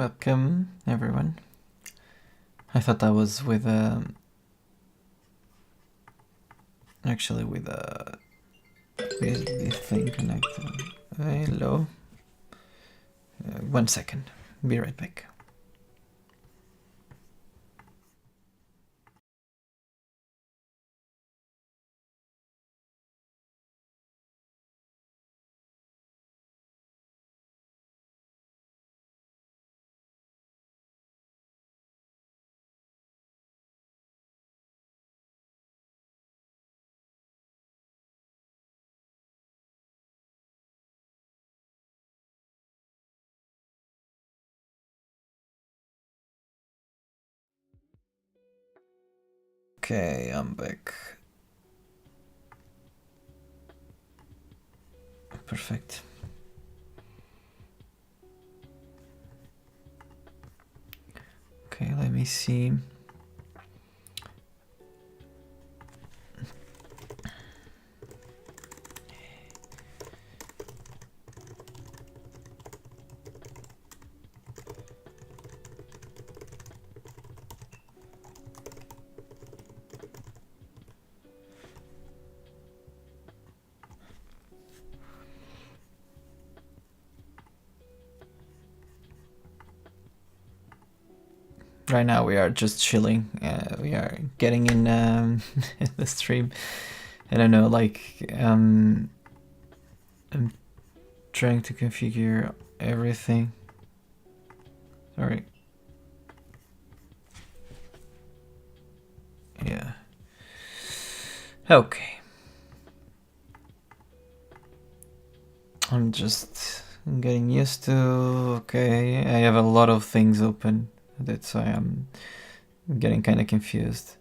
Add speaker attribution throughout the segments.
Speaker 1: Welcome, everyone. I thought that was with actually with this thing connected. Hello. 1 second. Be right back. Okay, I'm back. Perfect. Okay, let me see. Right now we are just chilling. We are getting in the stream. I don't know, like I'm trying to configure everything. Sorry. Yeah. Okay. I'm just getting used to. Okay, I have a lot of things open. That's why I'm getting kind of confused.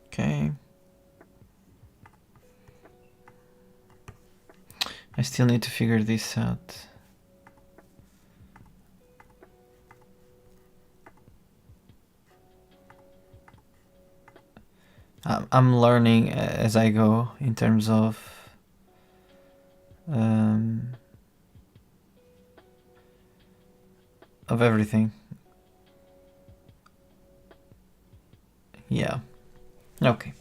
Speaker 1: Okay. I still need to figure this out. I'm learning as I go in terms of everything. Yeah. Okay.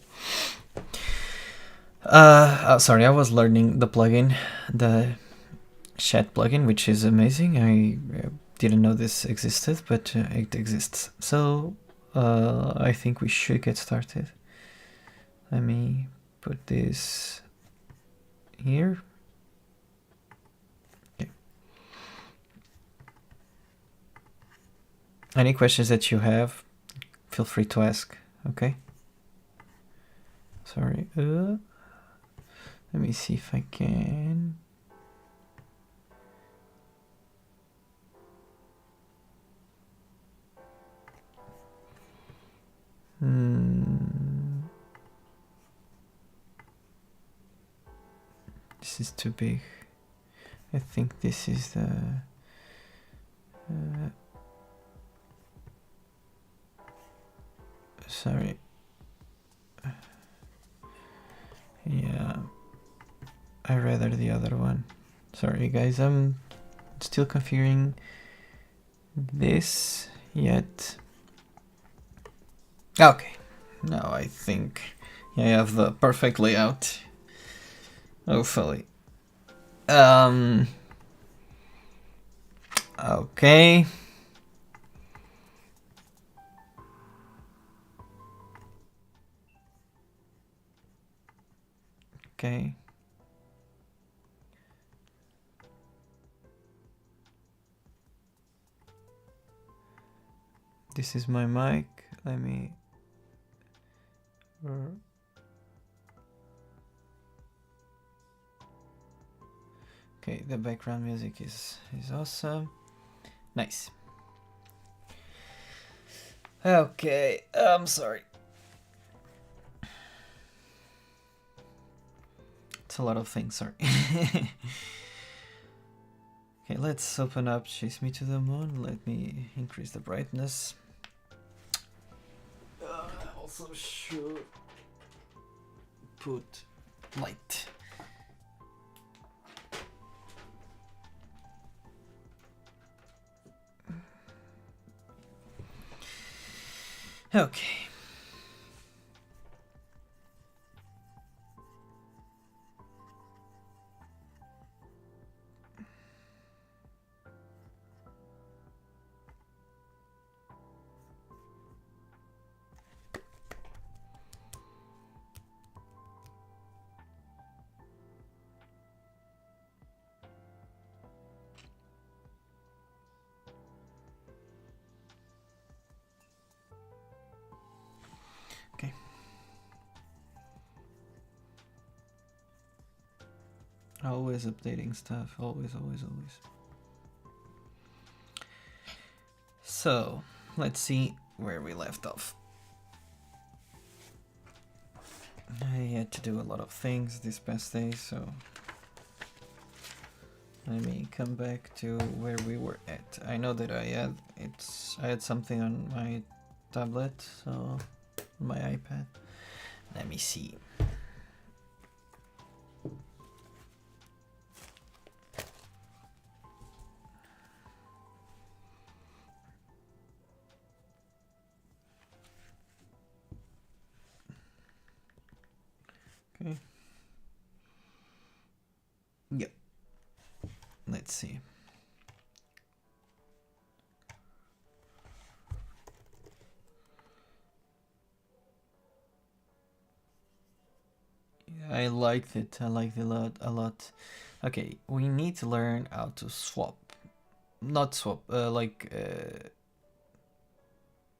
Speaker 1: Sorry, I was learning the plugin, the chat plugin, which is amazing. I didn't know this existed, but it exists. So I think we should get started. Let me put this here. Okay. Any questions that you have, feel free to ask. Okay. Sorry. Let me see if I can. This is too big. I think this is the. Sorry. Yeah. I rather the other one. Sorry, guys. I'm still configuring this yet. Okay. Now I think I have the perfect layout. Hopefully. Okay. Okay. This is my mic. Let me. Okay, the background music is awesome. Nice. Okay, I'm sorry. It's a lot of things, sorry. Okay, let's open up Chase Me to the Moon. Let me increase the brightness. Also should put light. Okay. Okay. Always updating stuff. Always, always, always. So, let's see where we left off. I had to do a lot of things this past day, so let me come back to where we were at. I know that I had something on my tablet, so my iPad. Let me see. Okay. Yep. Let's see. Yeah, I liked it. I liked it a lot. Okay, we need to learn how to swap. Not swap,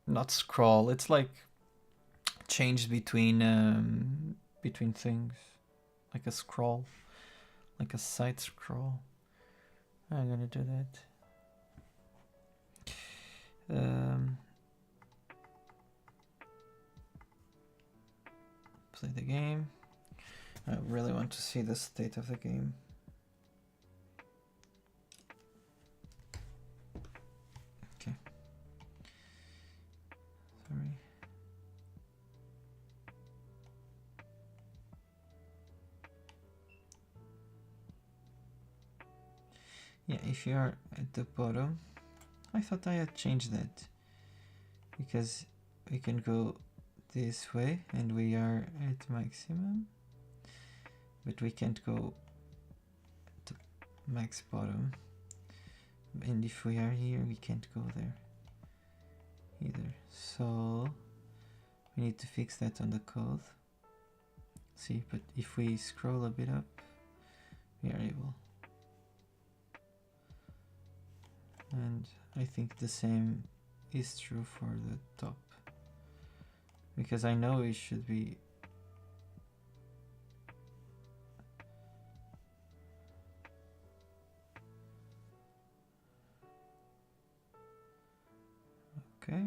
Speaker 1: not scroll. It's like change between things, like a scroll, like a side scroll. I'm gonna do that. Play the game. I really want to see the state of the game. Okay. Sorry. Yeah, if you are at the bottom, I thought I had changed that because we can go this way and we are at maximum, but we can't go to max bottom, and if we are here we can't go there either, so we need to fix that on the code. See, but if we scroll a bit up we are able. And I think the same is true for the top, because I know it should be okay.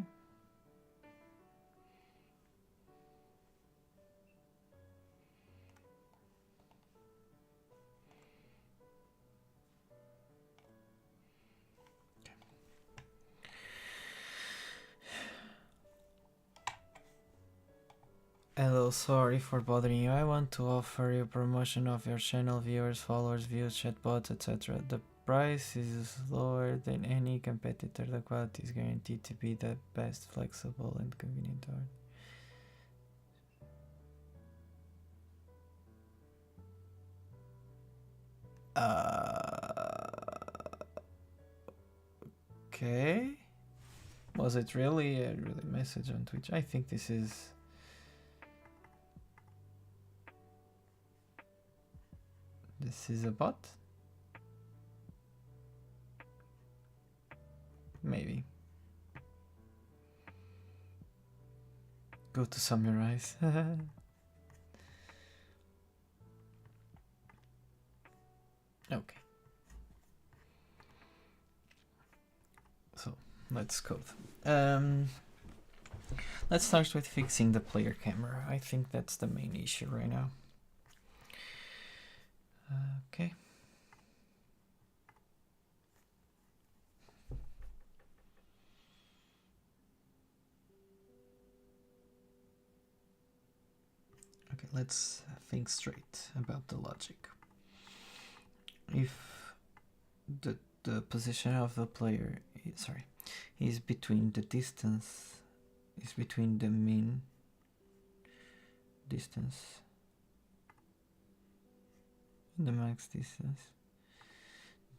Speaker 1: Hello, sorry for bothering you. I want to offer you promotion of your channel, viewers, followers, views, chatbots, etc. The price is lower than any competitor. The quality is guaranteed to be the best, flexible and convenient art. Okay. Was it really a message on Twitch? I think this is... This is a bot? Maybe. Go to summarize. Okay. So, let's code. Let's start with fixing the player camera. I think that's the main issue right now. Okay. Okay, let's think straight about the logic. If the position of the player is between the distance is between the mean distance and the max distance.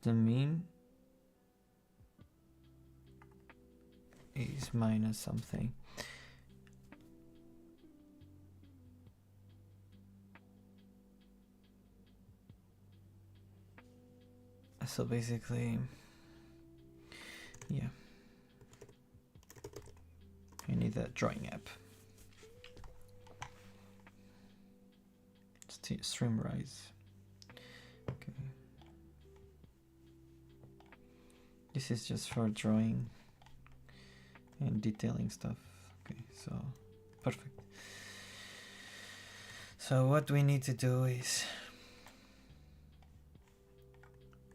Speaker 1: The mean is minus something. So basically, yeah, I need that drawing app. Stream rise. Okay. This is just for drawing and detailing stuff. Okay, so perfect. So what we need to do is,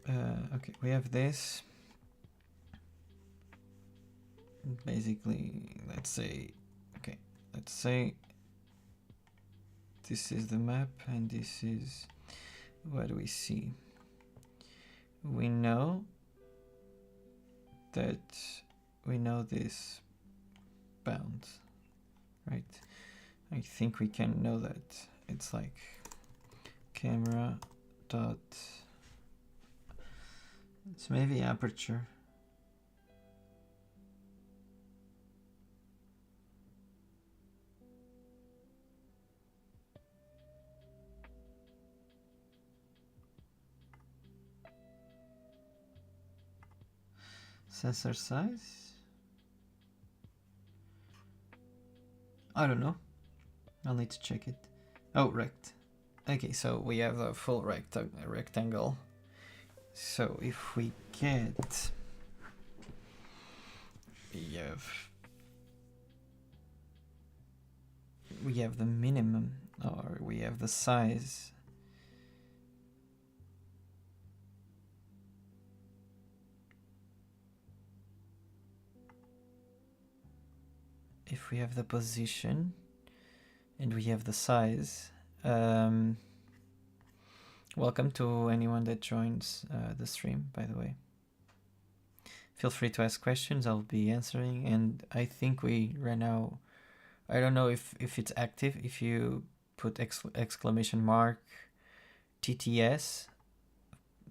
Speaker 1: okay, we have this. Basically, let's say, okay, let's say this is the map and this is what we see. We know that we know this bound, right? I think we can know that. It's like camera dot, it's maybe aperture. Sensor size? I don't know. I'll need to check it. Oh, rect. Okay, so we have a full rectangle. So if we get, we have the minimum, or we have the size. If we have the position and we have the size, welcome to anyone that joins the stream, by the way. Feel free to ask questions, I'll be answering. And I think we right now, I don't know if it's active, if you put exclamation mark TTS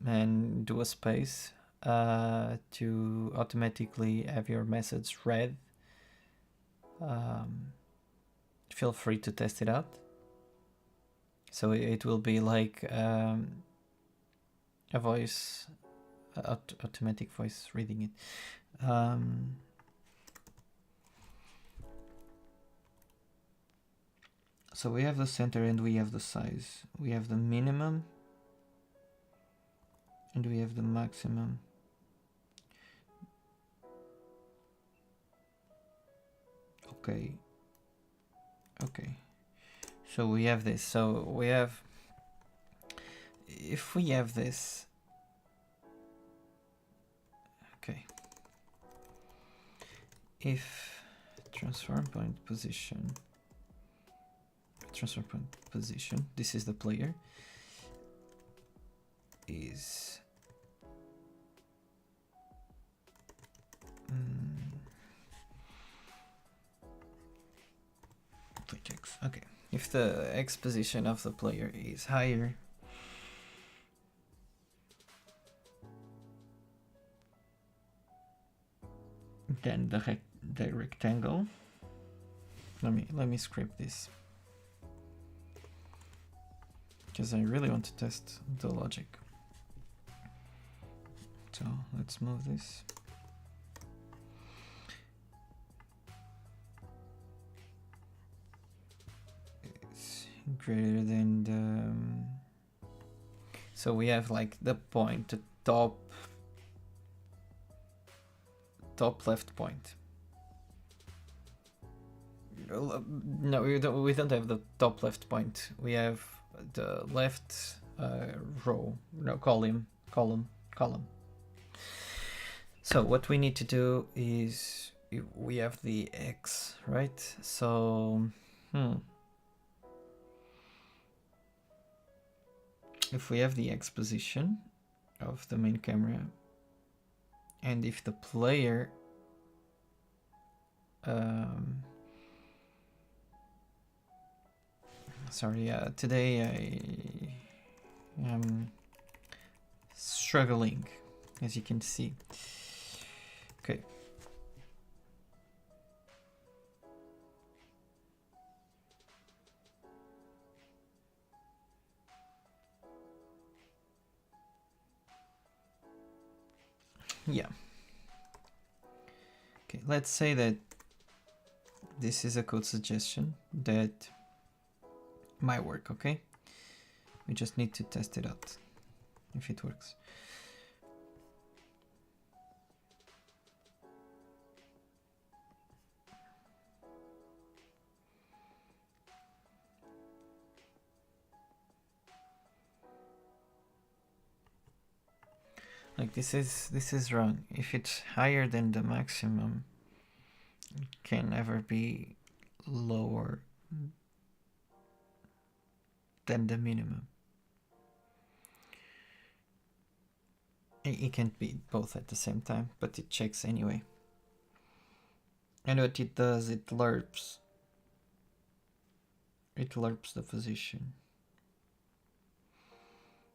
Speaker 1: and do a space to automatically have your message read. Feel free to test it out. So it will be like a voice, automatic voice reading it. So we have the center and we have the size. We have the minimum and we have the maximum. Okay. Okay. So we have this. So we have, if we have this, okay. If transform point position, this is the player, is x. Okay, if the x position of the player is higher than the rectangle, let me script this because I really want to test the logic. So let's move this. It's greater than the, so we have like the point, the top left point. No, we don't have the top left point. We have the left row, no, column. So what we need to do is, we have the X, right? So if we have the X position of the main camera, and if the player Sorry, today I am struggling, as you can see. Okay. Yeah. Okay, let's say that this is a code suggestion that might work, okay? We just need to test it out if it works. Like this is wrong. If it's higher than the maximum, it can never be lower than the minimum. It can't be both at the same time, but it checks anyway. And what it does, it lerps. It lerps the position.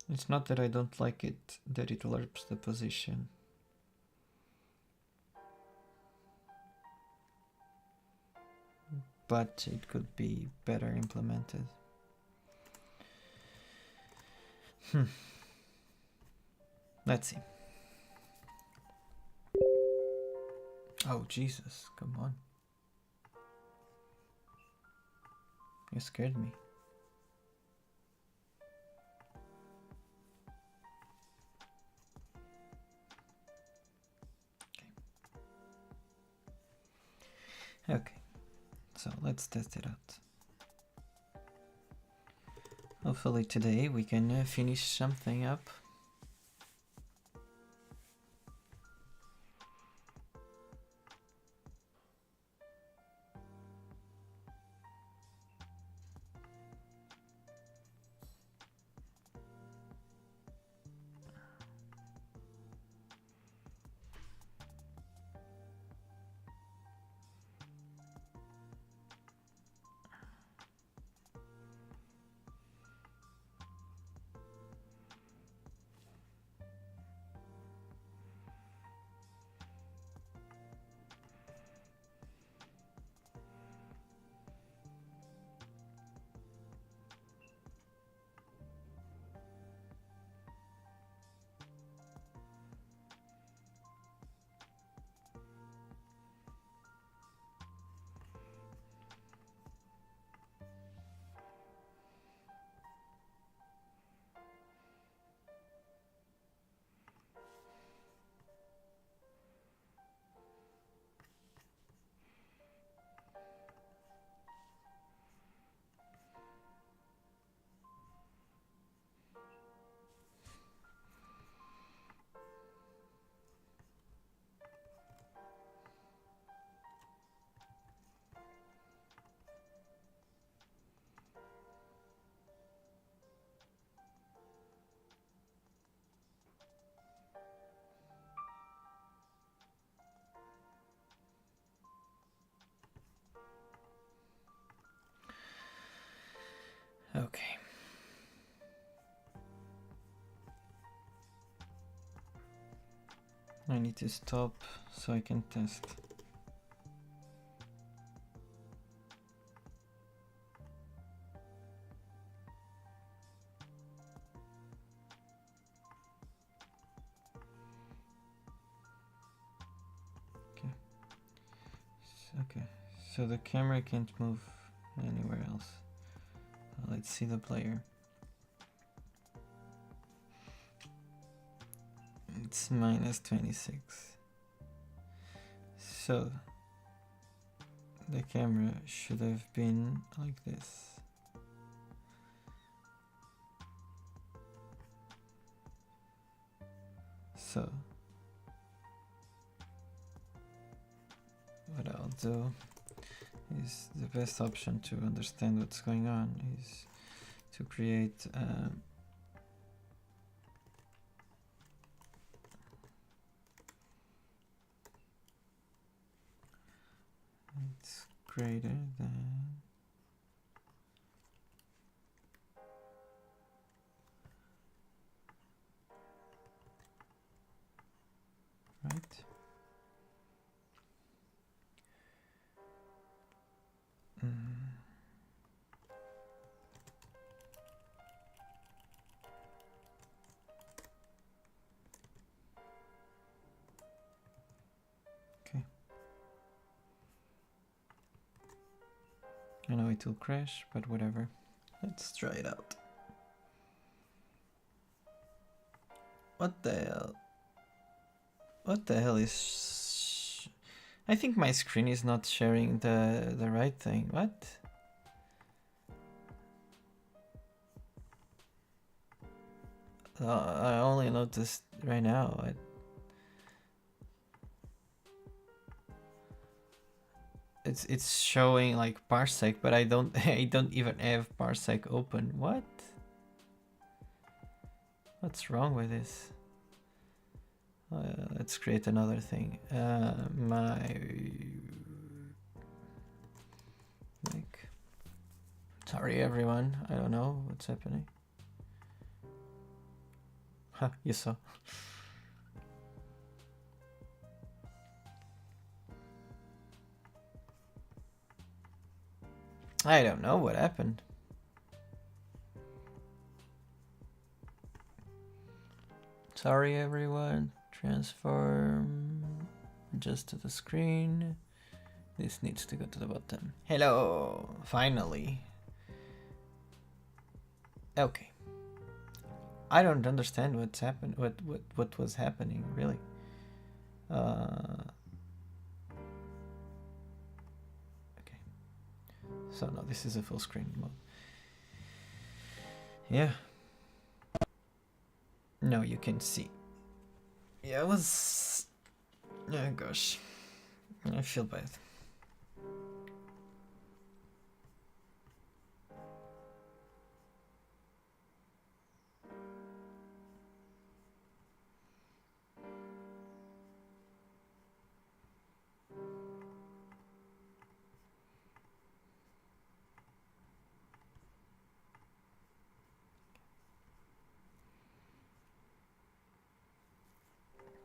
Speaker 1: It's not that I don't like it, that it lerps the position. But it could be better implemented. Let's see. Oh, Jesus, come on. You scared me. Okay, so let's test it out. Hopefully today we can finish something up. Okay. I need to stop so I can test. Okay, so the camera can't move anywhere else. Let's see the player. It's minus 26. So the camera should have been like this. So what I'll do is the best option to understand what's going on is to create it's greater than Okay. I know it will crash, but whatever. Let's try it out. What the hell? What the hell is... I think my screen is not sharing the right thing. What? I only noticed right now. It's showing like parsec, but I don't even have parsec open. What? What's wrong with this? Let's create another thing. Sorry everyone, I don't know what's happening. Huh, you saw. I don't know what happened. Sorry everyone. Transform. Adjust to the screen. This needs to go to the bottom. Hello! Finally. Okay. I don't understand what's happened. What was happening really? Okay. So no, this is a full screen mode. Yeah. No, you can see. Yeah, it was... Oh gosh. I feel bad.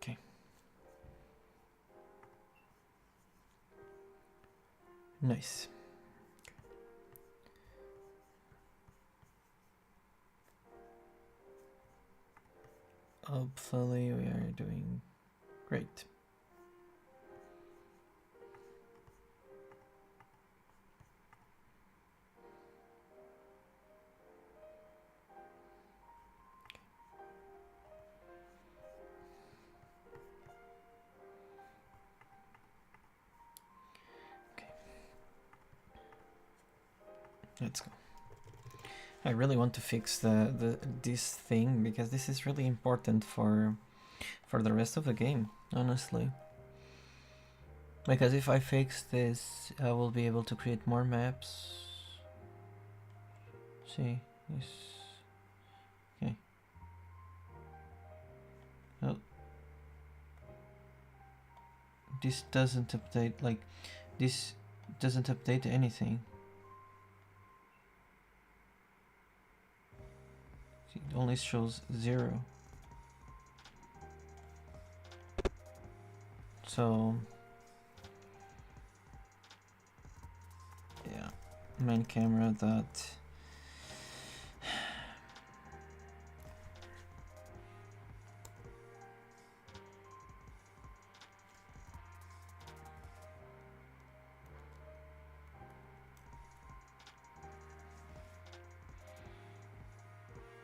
Speaker 1: Okay. Nice. Hopefully we are doing great. Let's go. I really want to fix this thing because this is really important for the rest of the game, honestly. Because if I fix this, I will be able to create more maps. See, this. Okay. Oh. This doesn't update, like, this doesn't update anything. It only shows 0. So yeah, main camera that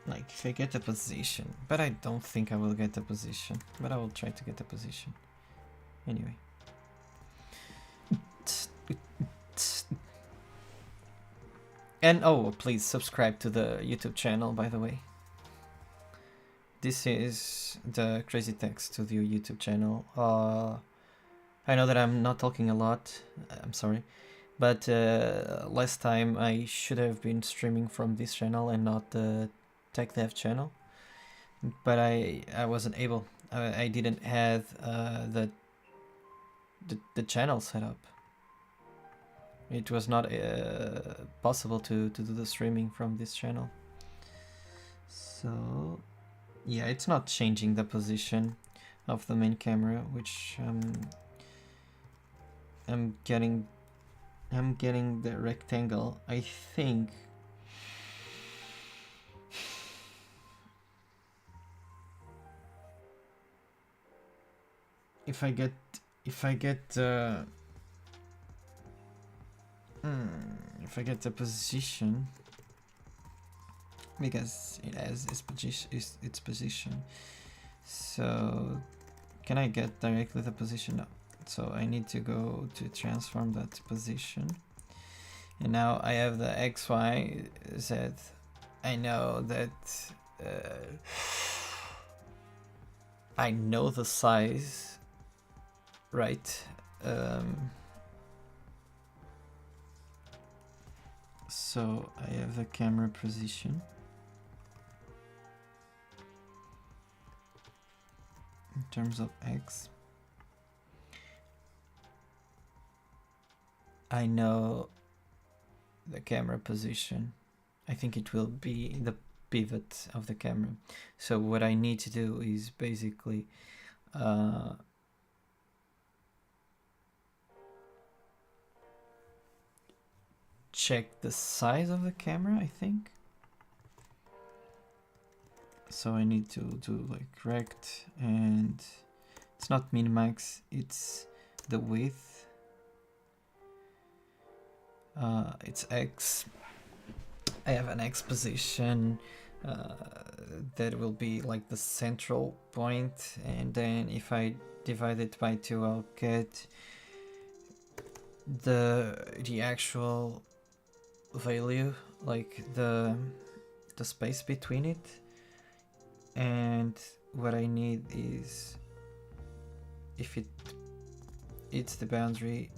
Speaker 1: like if I get a position, but I don't think I will get a position, but I will try to get a position anyway. And oh, please subscribe to the YouTube channel, by the way. This is the crazy text to the YouTube channel. I know that I'm not talking a lot, I'm sorry, but last time I should have been streaming from this channel and not the Tech Dev channel, but I wasn't able. I didn't have the channel set up. It was not possible to do the streaming from this channel. So yeah, it's not changing the position of the main camera, which I'm getting I'm getting the rectangle. I think if I get the position, because it has its position, so can I get directly the position? No. So I need to go to transform that position, and now I have the X, Y, Z. I know that I know the size, right? So I have the camera position. In terms of X, I know the camera position. I think it will be the pivot of the camera. So what I need to do is basically check the size of the camera, I think. So I need to do like rect, and it's not min max, it's the width. It's X. I have an X position that will be like the central point, and then if I divide it by 2, I'll get the actual value, like the space between it. And what I need is, if it's the boundary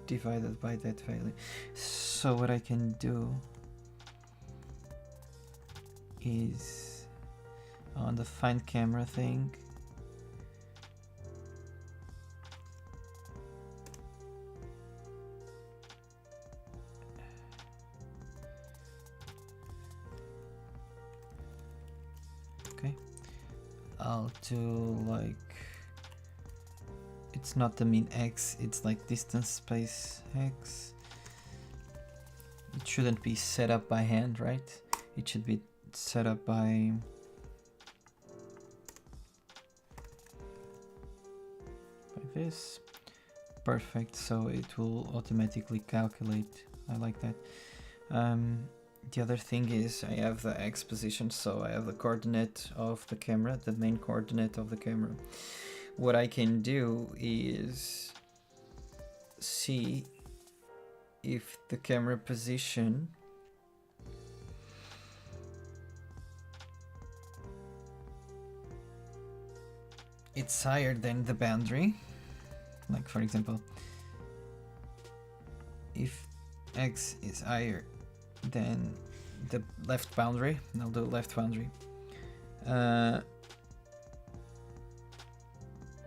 Speaker 1: divided by that value. So what I can do is, on the find camera thing, okay, I'll do like, it's not the min X, it's like distance space X. It shouldn't be set up by hand, right? It should be set up by this. Perfect, so it will automatically calculate. I like that. The other thing is I have the X position, so I have the coordinate of the camera, the main coordinate of the camera. What I can do is see if the camera position it's higher than the boundary. Like for example, if X is higher than the left boundary, I'll do left boundary.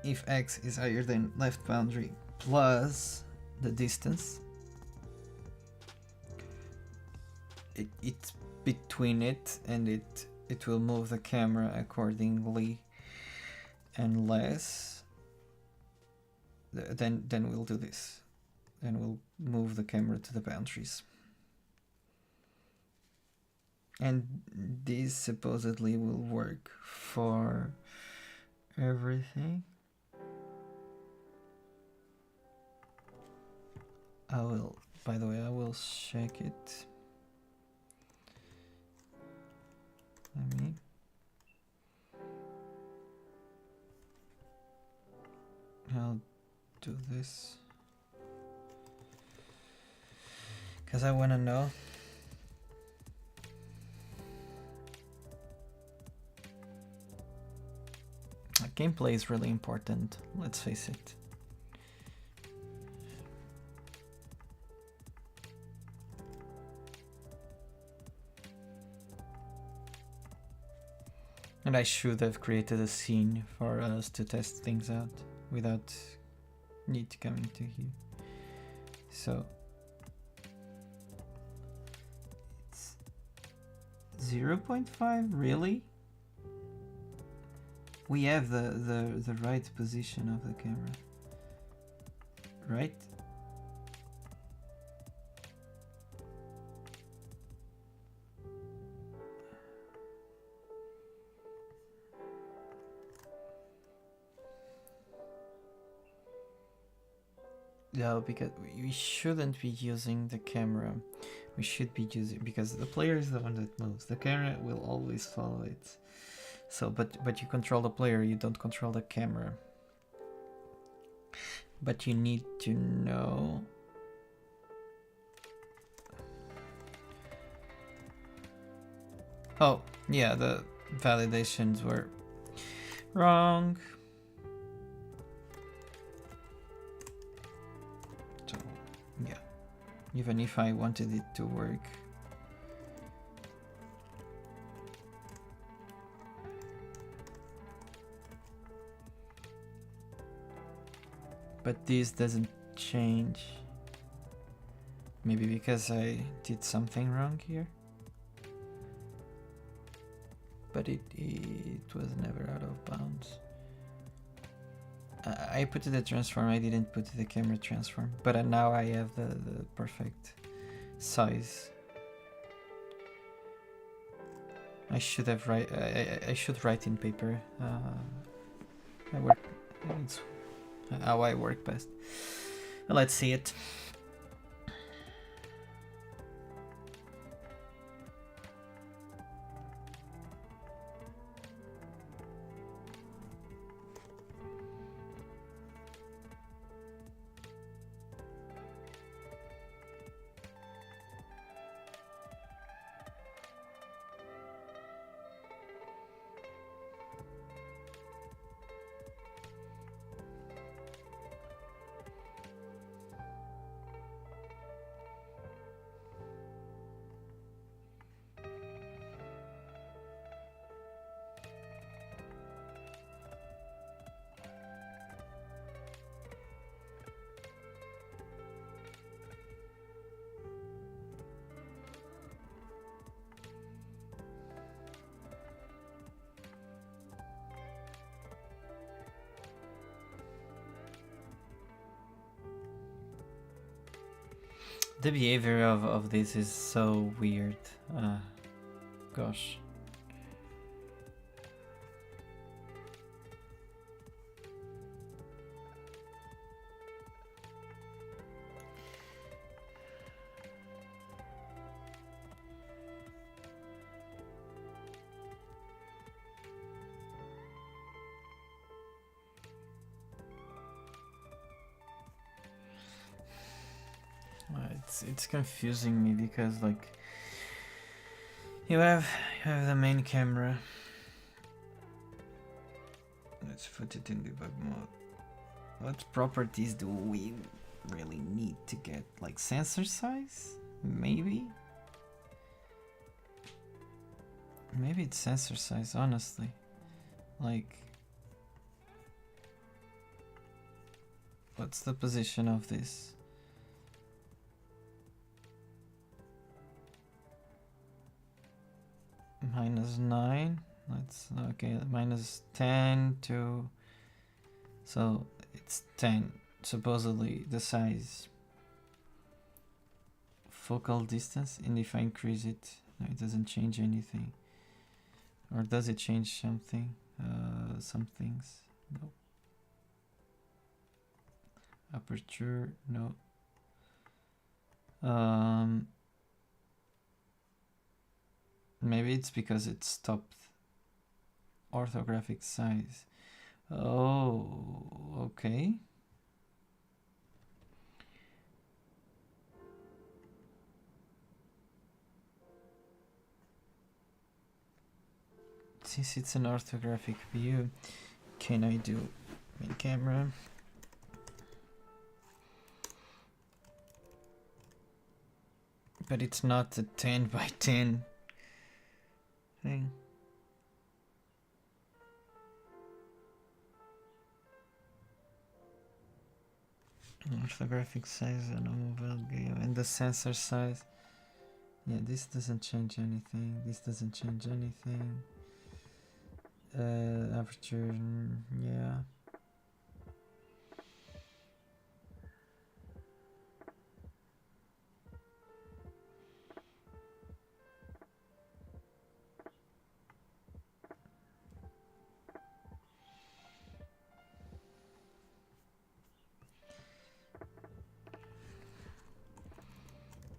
Speaker 1: If X is higher than left boundary plus the distance, it's between it, and it will move the camera accordingly, unless then we'll do this, then we'll move the camera to the boundaries, and this supposedly will work for everything. I will, by the way, I will check it. Let me. I'll do this because I want to know. Gameplay is really important, let's face it. And I should have created a scene for us to test things out without need coming to here. So it's 0.5, really? We have the right position of the camera, right? No, because we shouldn't be using the camera. We should be using, because the player is the one that moves. The camera will always follow it. So, but you control the player, you don't control the camera. But you need to know. Oh, yeah, the validations were wrong. So, yeah, even if I wanted it to work. But this doesn't change. Maybe because I did something wrong here. But it was never out of bounds. I put the transform, I didn't put the camera transform, but now I have the perfect size. I should have I should write in paper. It's how I work best. Let's see it. The behavior of this is so weird. Gosh. It's confusing me because like you have the main camera. Let's put it in debug mode. What properties do we really need to get? Like sensor size? Maybe? Maybe it's sensor size, honestly. Like, what's the position of this? -9. Let's okay, -10 to, so it's 10 supposedly the size. Focal distance, and if I increase it, no, it doesn't change anything. Or does it change something? Some things. No. Aperture, no. Maybe it's because it stopped orthographic size. Oh, okay. Since it's an orthographic view, can I do main camera? But it's not a 10 by 10 thing. Orthographic size on a mobile game and the sensor size. Yeah, this doesn't change anything. This doesn't change anything. Aperture, yeah.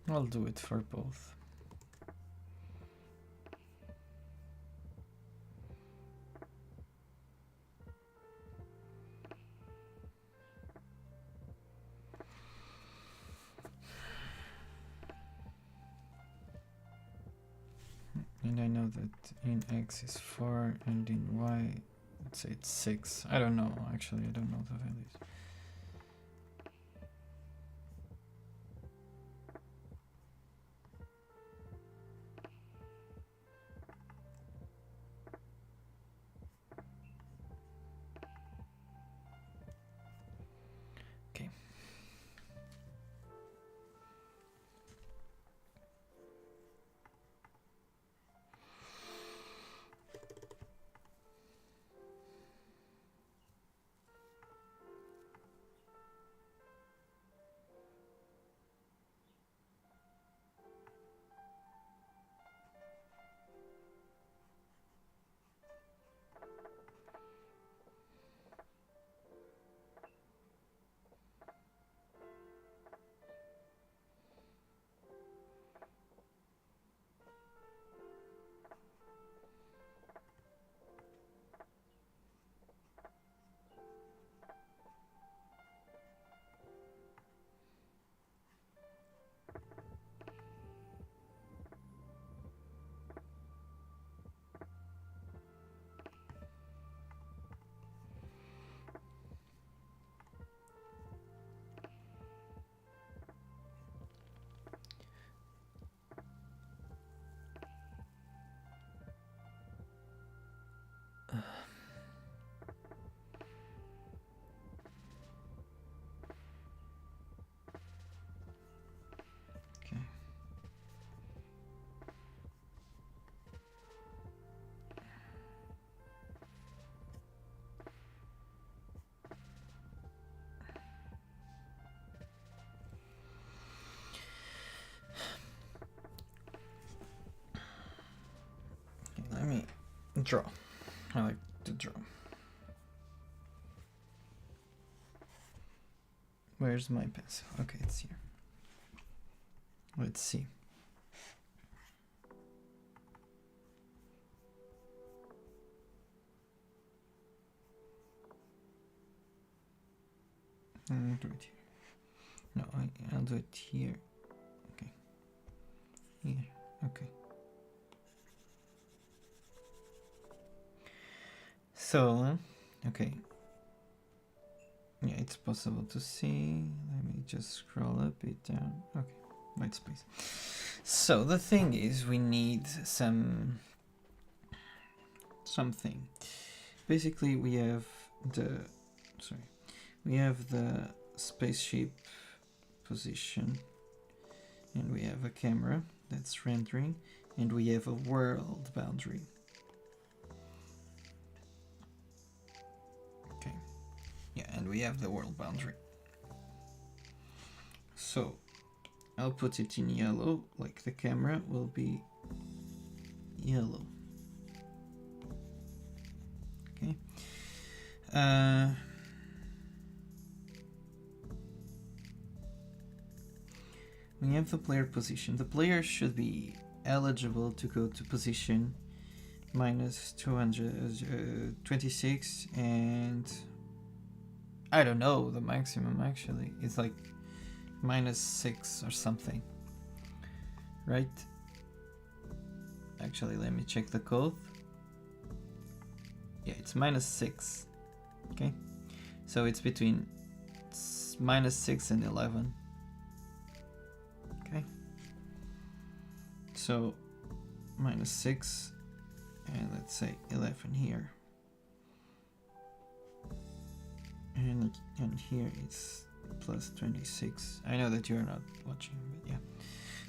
Speaker 1: I'll do it for both. And I know that in X is 4 and in Y, let's say it's 6. I don't know, actually, I don't know the values. Okay. Okay. Let me draw. I like to draw. Where's my pencil? Okay, it's here. Let's see. I'll do it here. No, I'll do it here. Okay. Here. Okay. So, okay. Yeah, it's possible to see. Let me just scroll a bit down. Okay, white space. So the thing is, we need something. Basically, we have the spaceship position, and we have a camera that's rendering, and we have a world boundary. Okay. Yeah, and we have the world boundary. So I'll put it in yellow, like the camera will be yellow. Okay. We have the player position. The player should be eligible to go to position minus 226, and I don't know the maximum actually. It's like -6 or something, right? Actually, let me check the code. Yeah, it's -6. Okay, so it's between -6 and 11. Okay, so -6 and let's say 11 here, and here it's +26. I know that you're not watching, but yeah.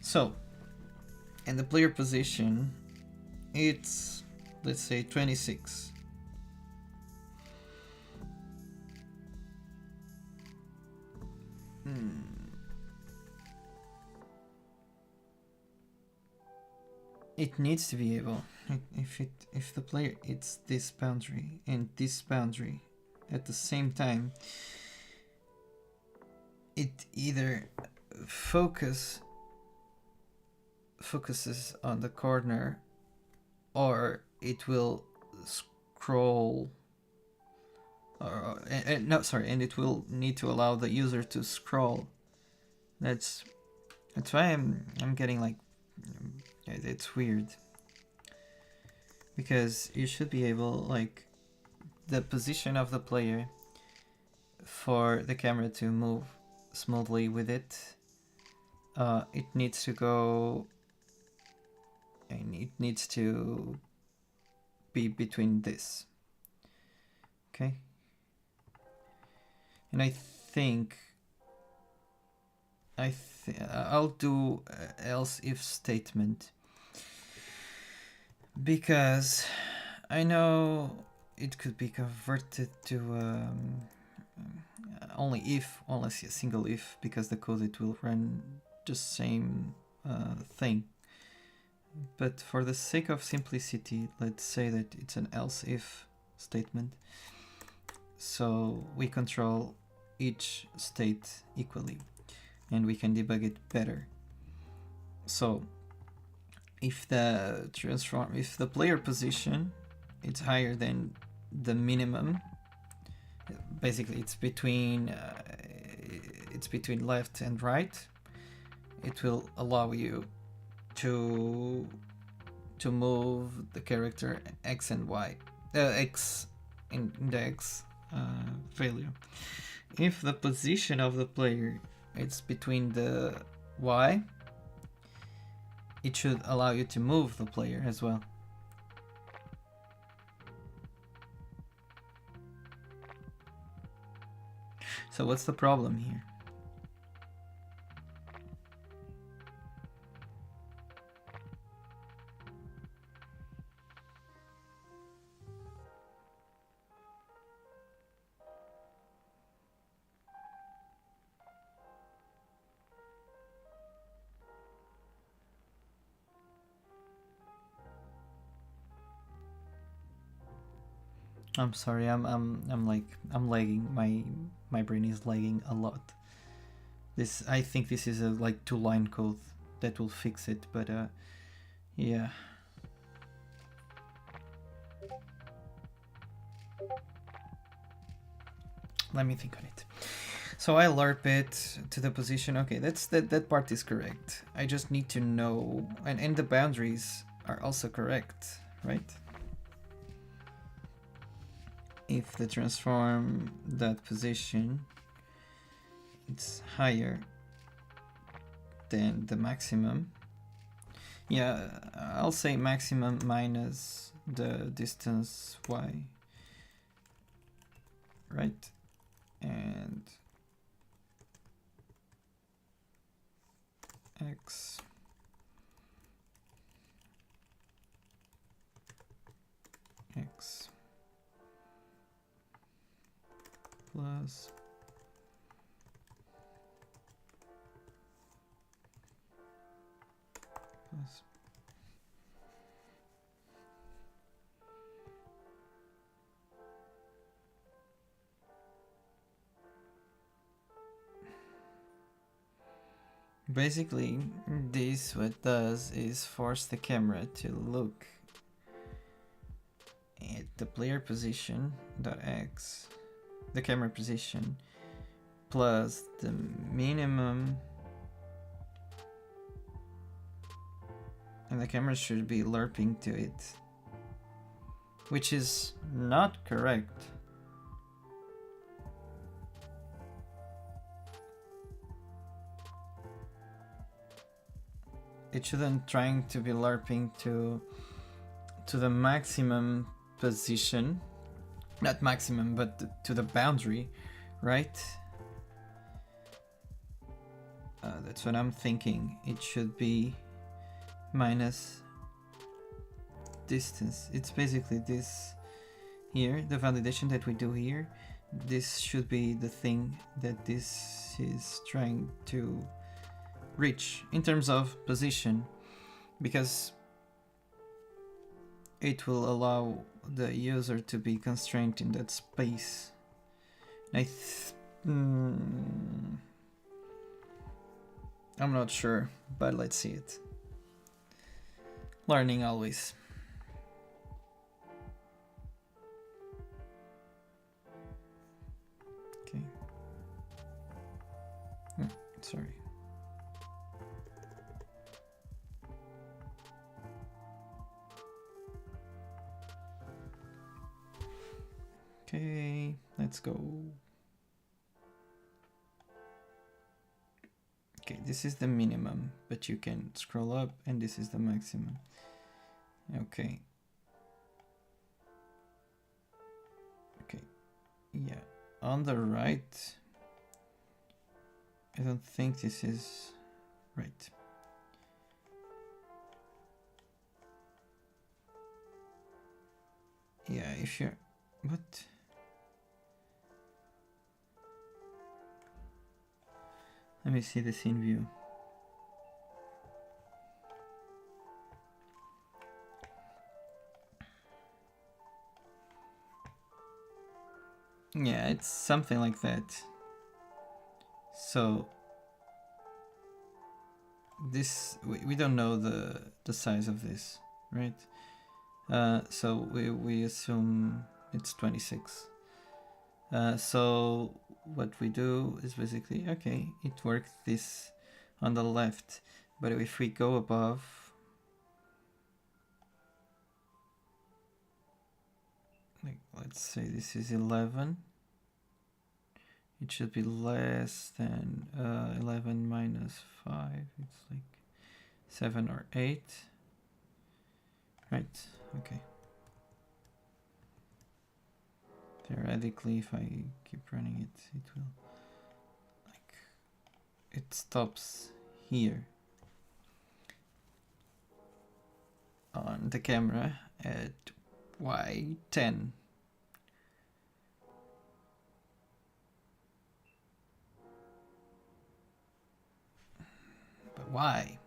Speaker 1: So, and the player position, it's, let's say, 26. It needs to be able, if the player hits this boundary and this boundary at the same time, it either focus focuses on the corner, or it will scroll, no, sorry, and it will need to allow the user to scroll. That's why I'm getting like, it's weird, because you should be able, like, the position of the player for the camera to move smoothly with it, it needs to go, and it needs to be between this. Okay. And I think I'll do else if statement, because I know it could be converted to only a single if, because the code it will run the same thing. But for the sake of simplicity, let's say that it's an else if statement, so we control each state equally and we can debug it better. So if the player position it's higher than the minimum, basically it's between left and right, it will allow you to move the character X and Y, X in the X value. If the position of the player it's between the Y, it should allow you to move the player as well. So what's the problem here? I'm sorry, I'm lagging. My brain is lagging a lot. I think this is a like 2-line code that will fix it, but yeah. Let me think on it. So I LARP it to the position. Okay, that part is correct. I just need to know, and the boundaries are also correct, right? If the transform that position it's higher than the maximum, yeah, I'll say maximum minus the distance y, right? And x plus basically this what does is force the camera to look at the player position dot x, the camera position plus the minimum, and the camera should be LARPing to it, which is not correct. It shouldn't trying to be LARPing to the maximum position, not maximum, but to the boundary, right? That's what I'm thinking. It should be minus distance. It's basically this here, the validation that we do here. This should be the thing that this is trying to reach in terms of position, because it will allow the user to be constrained in that space. I'm not sure, but let's see it. Learning always. Okay. Sorry. Okay, let's go. Okay, this is the minimum, but you can scroll up, and this is the maximum. Okay. Okay, yeah. On the right, I don't think this is right. Yeah, if you're... What? Let me see the scene view. Yeah, it's something like that. So this, we don't know the size of this, right? So we assume it's 26. So what we do is basically, okay, it worked this on the left, but if we go above, like, let's say this is 11, it should be less than 11 minus 5, it's like 7 or 8, right? Okay. Theoretically, if I keep running it, it will, like, it stops here on the camera at Y10. But why?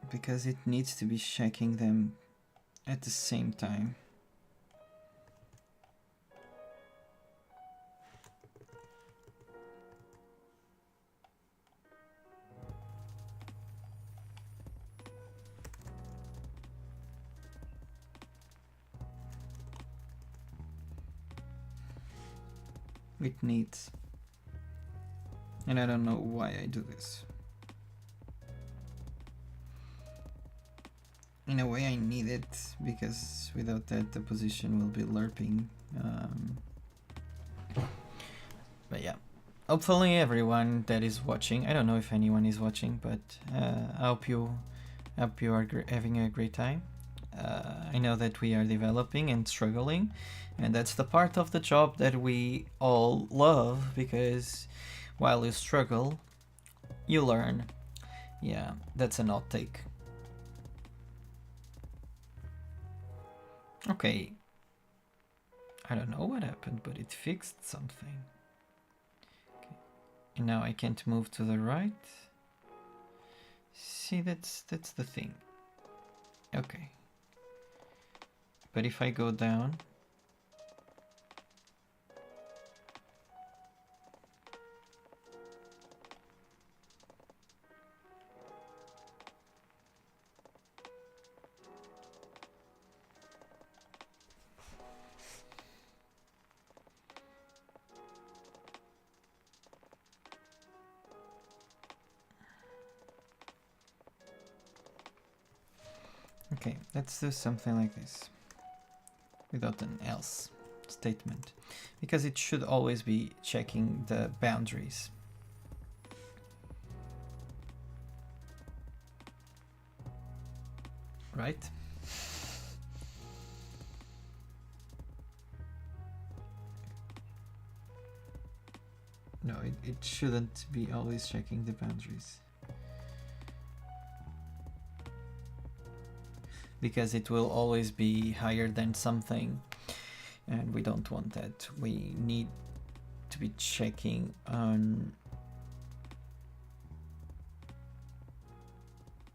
Speaker 1: Because it needs to be checking them at the same time. It needs. And I don't know why I do this. In a way I need it, because without that the position will be lerping. But yeah, hopefully everyone that is watching, I don't know if anyone is watching, but I hope you are having a great time. I know that we are developing and struggling, and that's the part of the job that we all love, because while you struggle, you learn. Yeah, that's an outtake. Okay, I don't know what happened, but it fixed something. Okay. And now I can't move to the right. See, that's the thing. Okay. But if I go down, okay, let's do something like this without an else statement, because it should always be checking the boundaries. Right? No, it shouldn't be always checking the boundaries. Because it will always be higher than something, and we don't want that. We need to be checking on...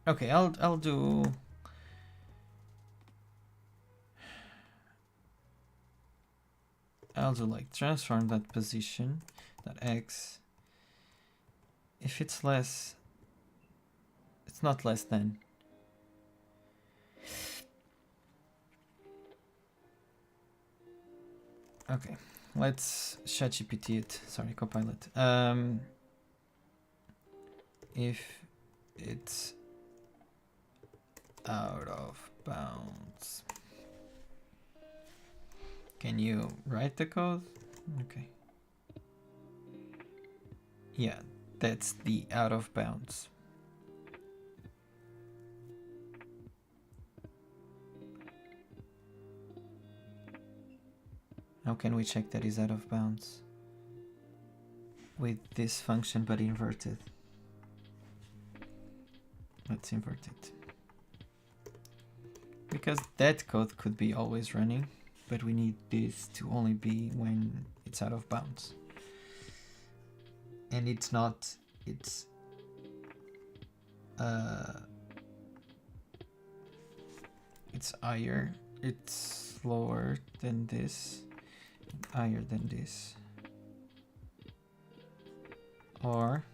Speaker 1: Okay, I'll do... I'll do like transform that position, that x. If it's less, it's not less than. Okay, let's ChatGPT it. Sorry, Copilot. If it's out of bounds, can you write the code? Okay. Yeah, that's the out of bounds. How can we check that is out of bounds? With this function but inverted. Let's invert it. Because that code could be always running, but we need this to only be when it's out of bounds. And it's not, it's higher, it's lower than this, higher than this. Or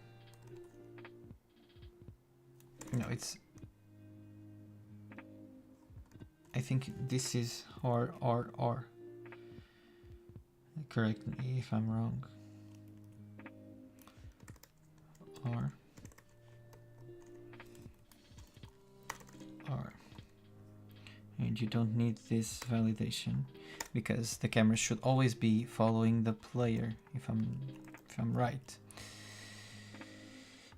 Speaker 1: no, it's, I think this is or. Correct me if I'm wrong. Or. And you don't need this validation because the camera should always be following the player, if I'm right.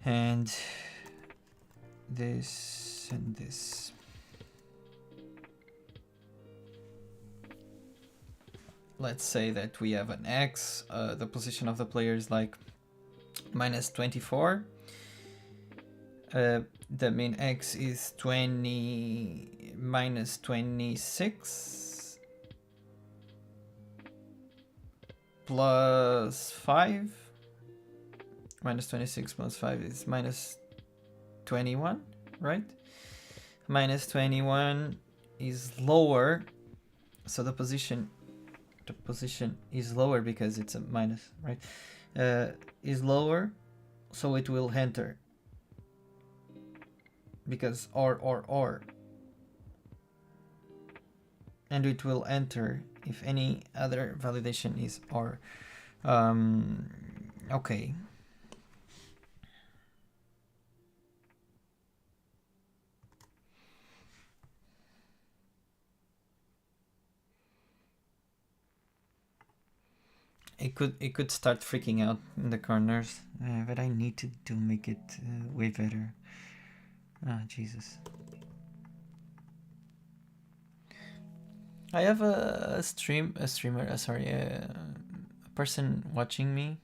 Speaker 1: And this and this. Let's say that we have an X, the position of the player is like -24. The main X is 20 minus 26 plus 5. Minus 26 plus 5 is minus 21, right? Minus 21 is lower, so the position is lower because it's a minus, right? Is lower, so it will enter. Because or. And it will enter if any other validation is or. Okay. It could start freaking out in the corners, but I need to make it way better. Ah, Jesus. I have a person watching me.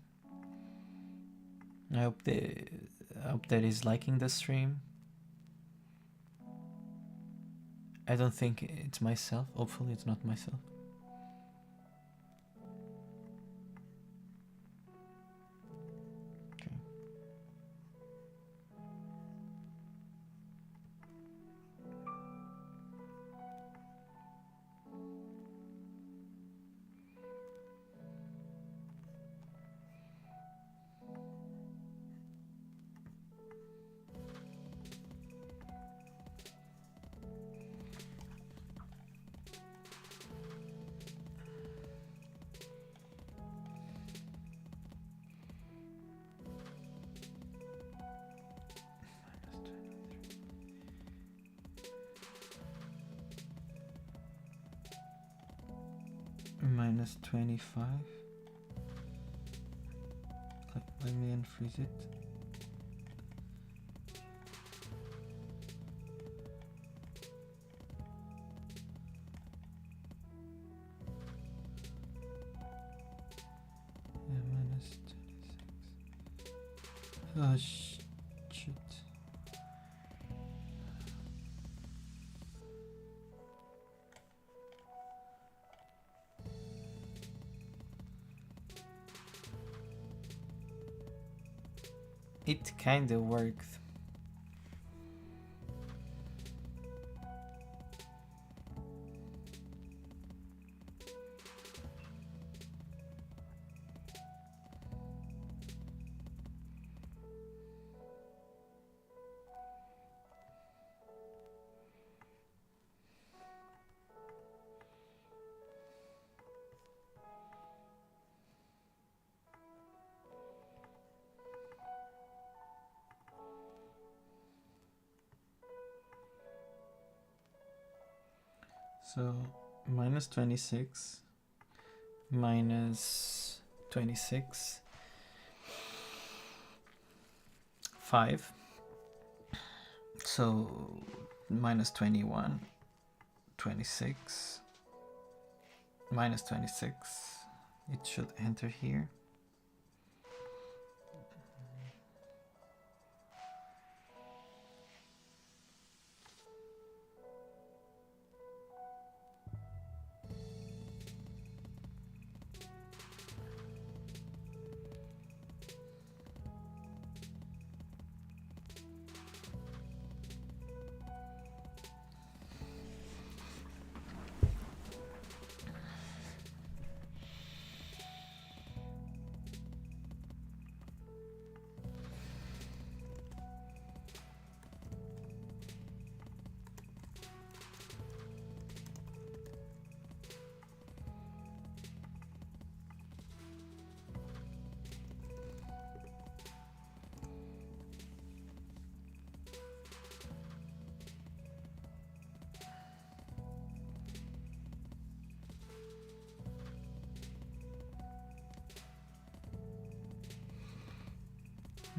Speaker 1: I hope that is liking the stream. I don't think it's myself. Hopefully it's not myself. Minus 25. Let me unfreeze it. Yeah, minus 26. Oh shit. It kinda worked. So minus 26 minus 26, 5. So minus 21, 26, minus 26. It should enter here.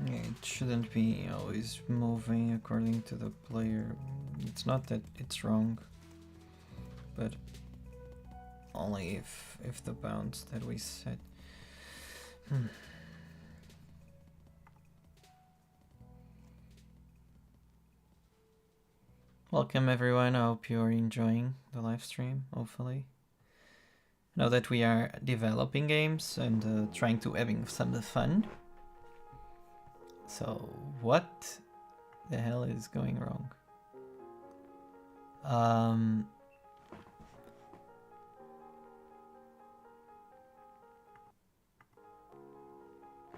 Speaker 1: It shouldn't be always moving according to the player. It's not that it's wrong, but only if the bounds that we set. Welcome everyone, I hope you're enjoying the live stream, hopefully. Know that we are developing games and trying to having some fun. So what the hell is going wrong?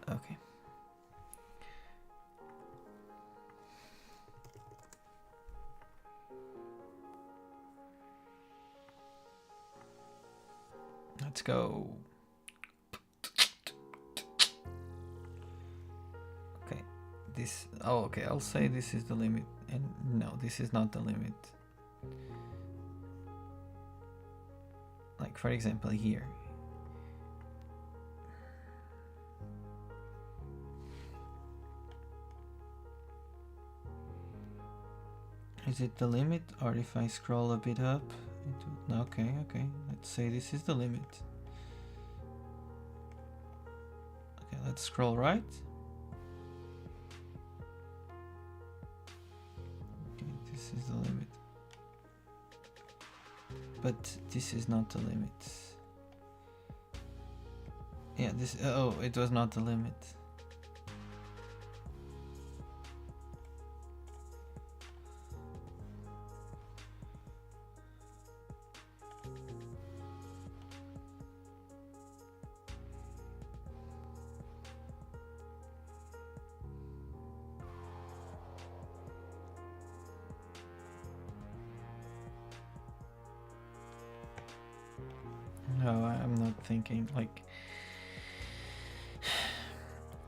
Speaker 1: Okay. Let's go. Okay, this, oh, okay, I'll say this is the limit, and no, this is not the limit. Like, for example, here. Is it the limit, or if I scroll a bit up? Okay, okay, let's say this is the limit. Okay, let's scroll right. Okay, this is the limit. But this is not the limit. Yeah, this, oh, it was not the limit. No, I'm not thinking, like,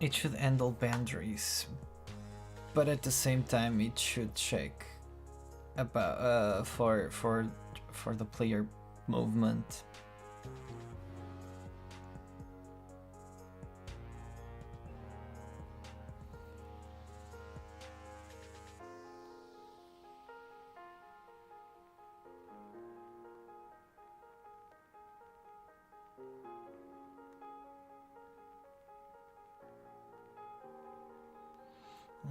Speaker 1: it should handle boundaries, but at the same time it should check about for the player movement.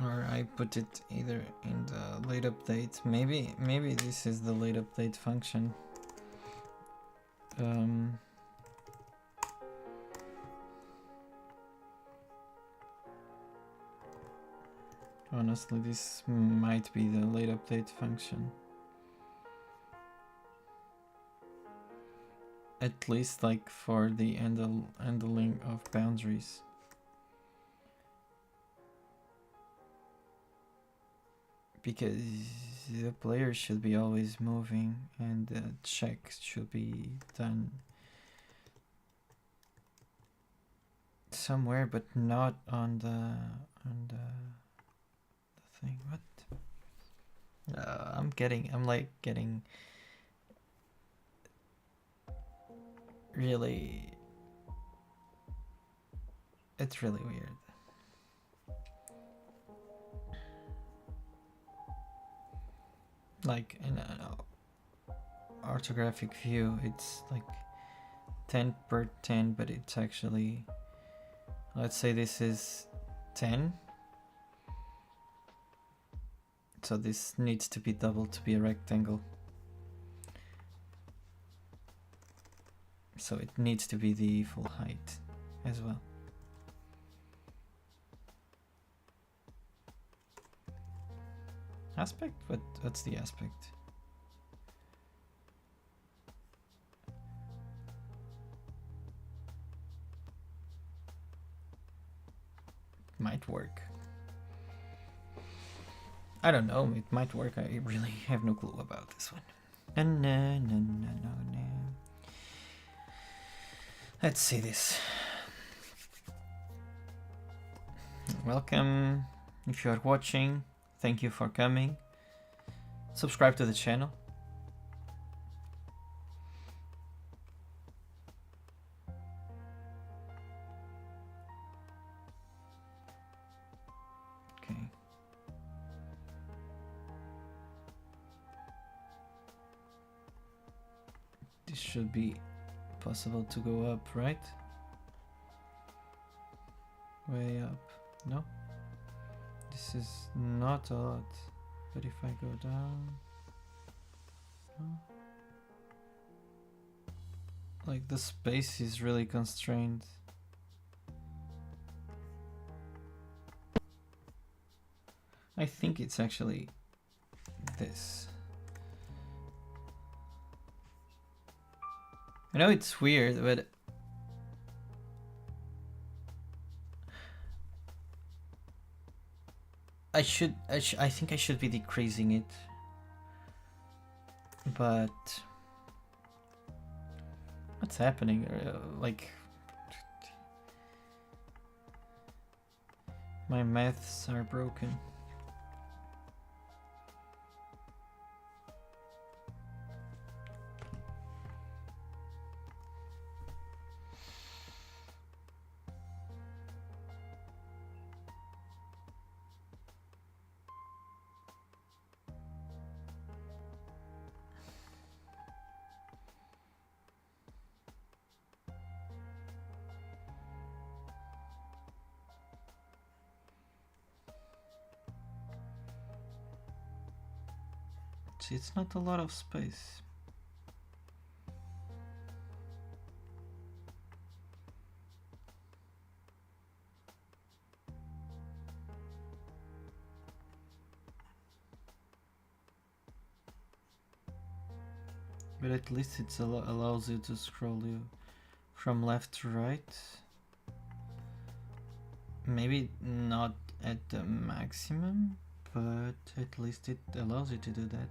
Speaker 1: Or I put it either in the late update. Maybe this is the late update function. Honestly, this might be the late update function. At least like for the handling of boundaries. Because the player should be always moving and the check should be done somewhere, but not on the thing. What? I'm like getting really, it's really weird. Like in an orthographic view, it's like 10 per 10, but it's actually, let's say this is 10. So this needs to be doubled to be a rectangle. So it needs to be the full height as well. Aspect? What's the aspect? Might work. I don't know, it might work. I really have no clue about this one. No. Let's see this. Welcome. If you are watching, thank you for coming. Subscribe to the channel. Okay. This should be possible to go up, right? Way up. No? This is not a lot. But if I go down... No? Like the space is really constrained. I think it's actually this. I know it's weird, but I think I should be decreasing it, but what's happening? Like my maths are broken. See, it's not a lot of space. But at least it allows you to scroll you from left to right. Maybe not at the maximum, but at least it allows you to do that.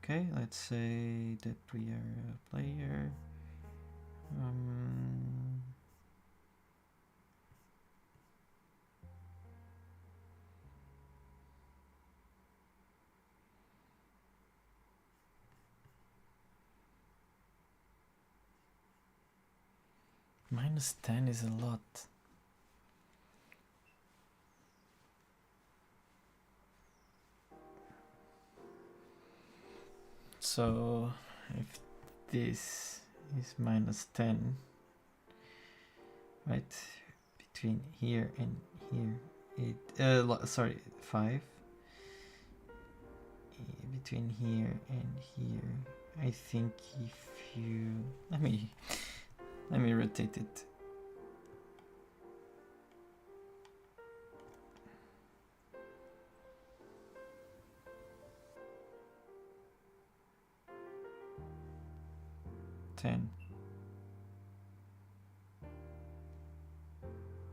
Speaker 1: Okay, let's say that we are a player. -10 is a lot. So if this is -10, right, between here and here, sorry, 5, between here and here, I think if you, let me rotate it.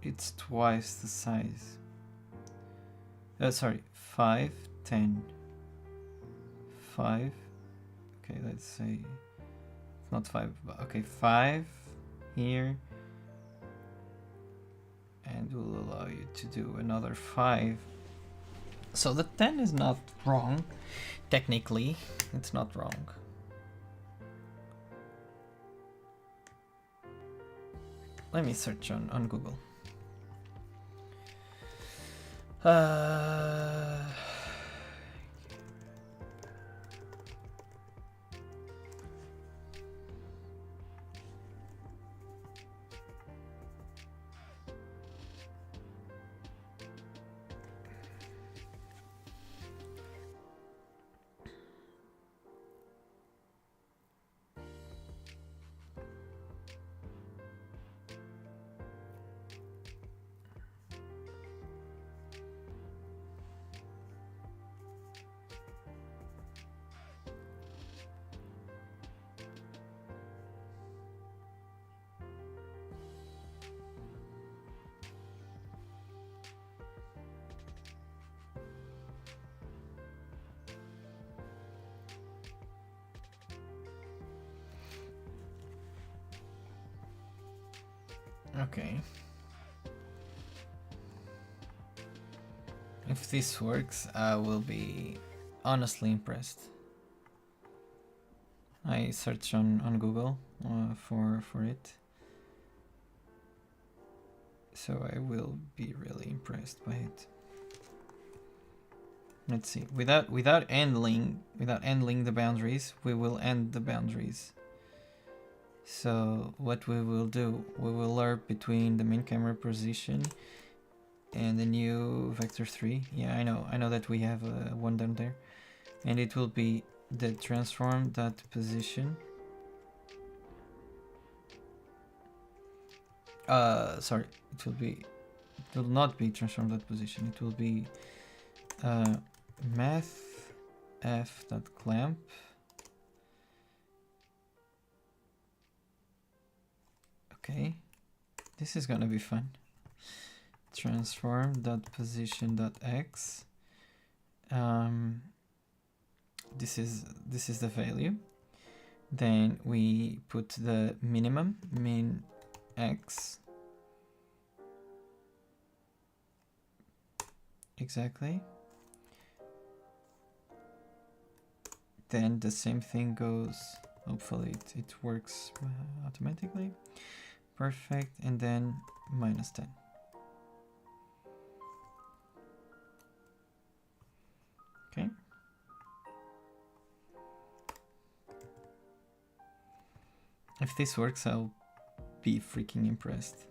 Speaker 1: It's twice the size. Sorry, 5, 10, 5. Okay, let's say it's not 5, but okay, 5 here, and we'll allow you to do another 5. So the 10 is not wrong. Technically, it's not wrong. let me search on Google. Okay. If this works, I will be honestly impressed. I searched on Google for it, so I will be really impressed by it. Let's see. Without handling the boundaries, we will end the boundaries. So what we will do, we will lerp between the main camera position and the new vector 3. Yeah, I know that we have one down there, and it will be the transform dot position. Sorry, it will not be transform dot position. It will be math f dot clamp. Okay, this is gonna be fun. Transform dot position dot x. This is the value. Then we put the minimum, min x. Exactly. Then the same thing goes, hopefully it works automatically. Perfect, and then -10. Okay. If this works, I'll be freaking impressed.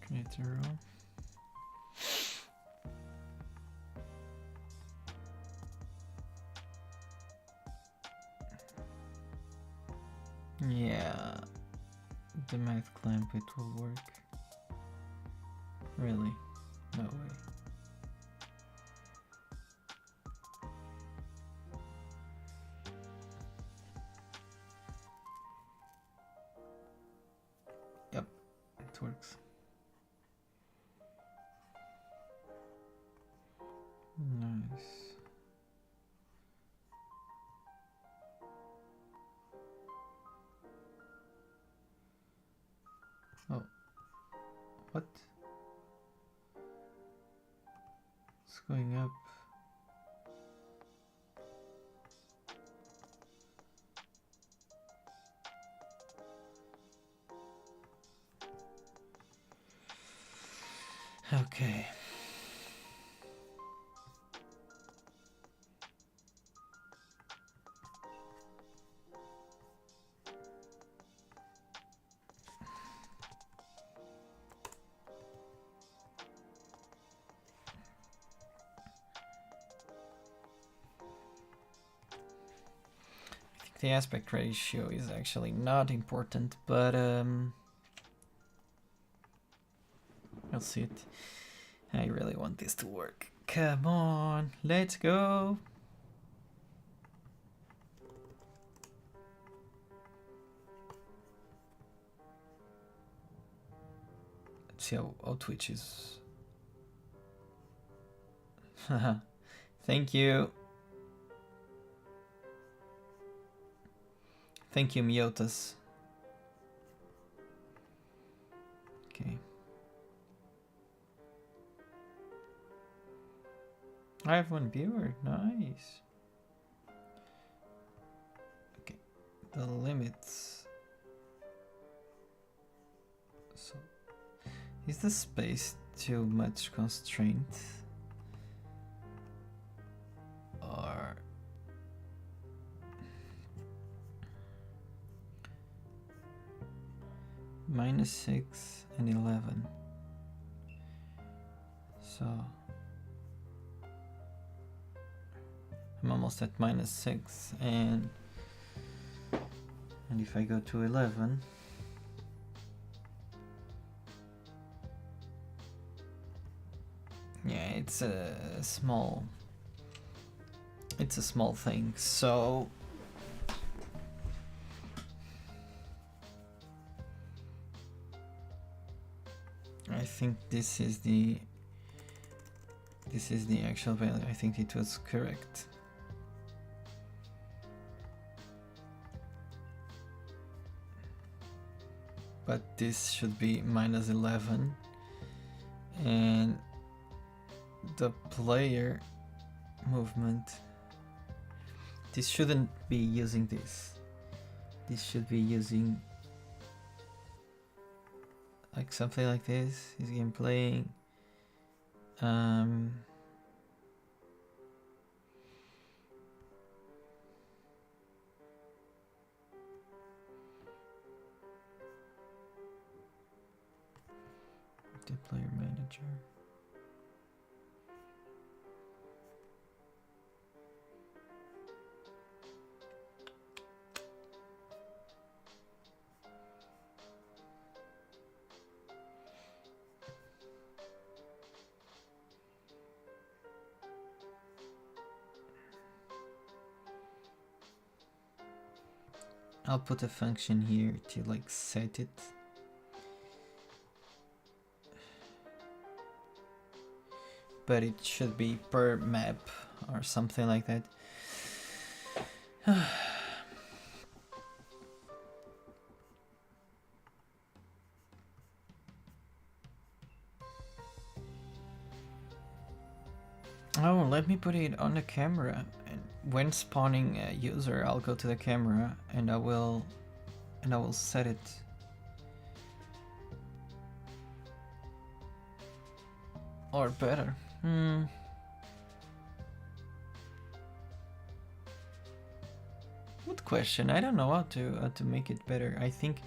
Speaker 1: Create a row. Yeah, the math clamp, it will work. Really? No way. Yep, it works. Nice. Oh, what? It's going up. Okay. The aspect ratio is actually not important, but I'll see it. I really want this to work. Come on, let's go. Let's see how Twitch is. Thank you. Thank you, Miotas. Okay. I have one viewer. Nice. Okay. The limits. So, is the space too much constraint? Or -6 and 11. So I'm almost at -6, and if I go to 11, yeah, it's a small thing. So I think this is the actual value. I think it was correct. But this should be -11, and the player movement, this shouldn't be using this. This should be using like something like this. Is game playing. The player manager. I'll put a function here to like set it. But it should be per map or something like that. Oh, let me put it on the camera, and when spawning a user, I'll go to the camera and I will set it. Or better. Good question. I don't know how to make it better. I think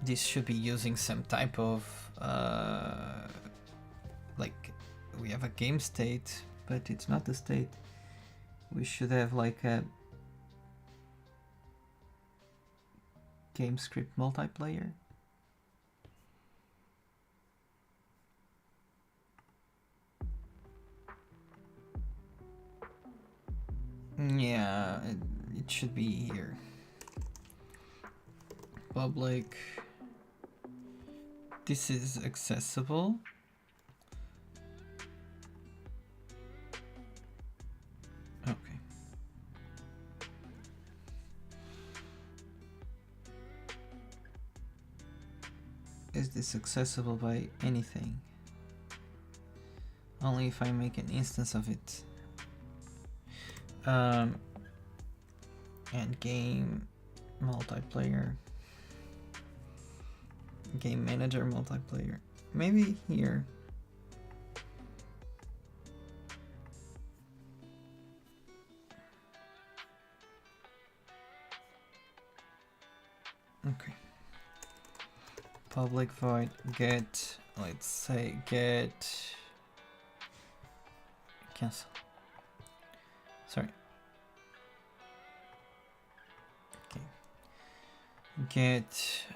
Speaker 1: this should be using some type of like, we have a game state, but it's not the state. We should have like a game script multiplayer. Yeah, it should be here. Public. This is accessible. Okay. Is this accessible by anything? Only if I make an instance of it. And game multiplayer. Game manager multiplayer. Maybe here. Okay. Public void get, let's say get cancel. Sorry. Okay. Get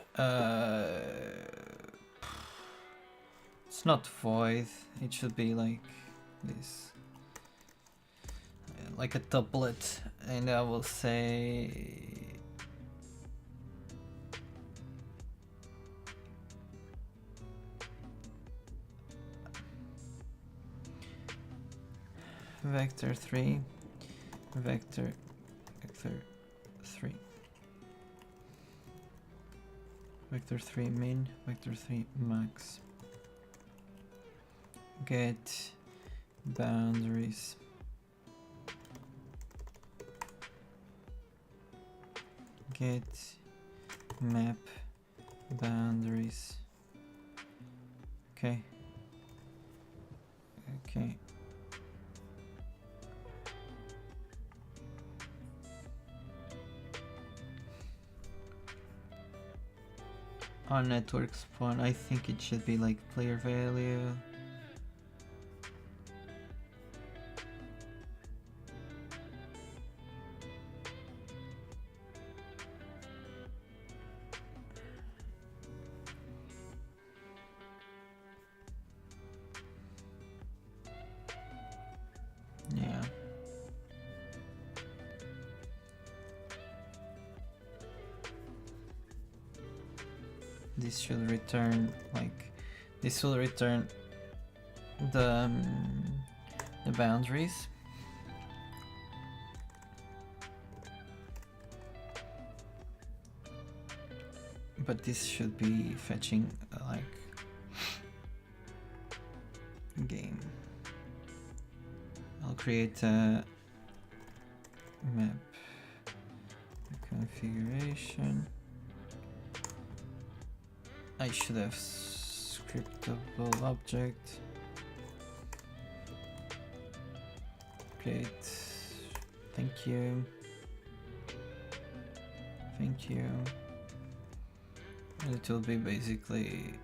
Speaker 1: It's not void, it should be like this. Like a doublet, and I will say vector 3, vector 3, vector 3 min, vector 3 max. Get boundaries. Get map boundaries. Okay. Okay. On network spawn, I think it should be like player value. Yeah. This should return like this will return the boundaries. But this should be fetching like game. I'll create a map configuration. I should have scriptable object. Great. Thank you. Thank you. And it will be basically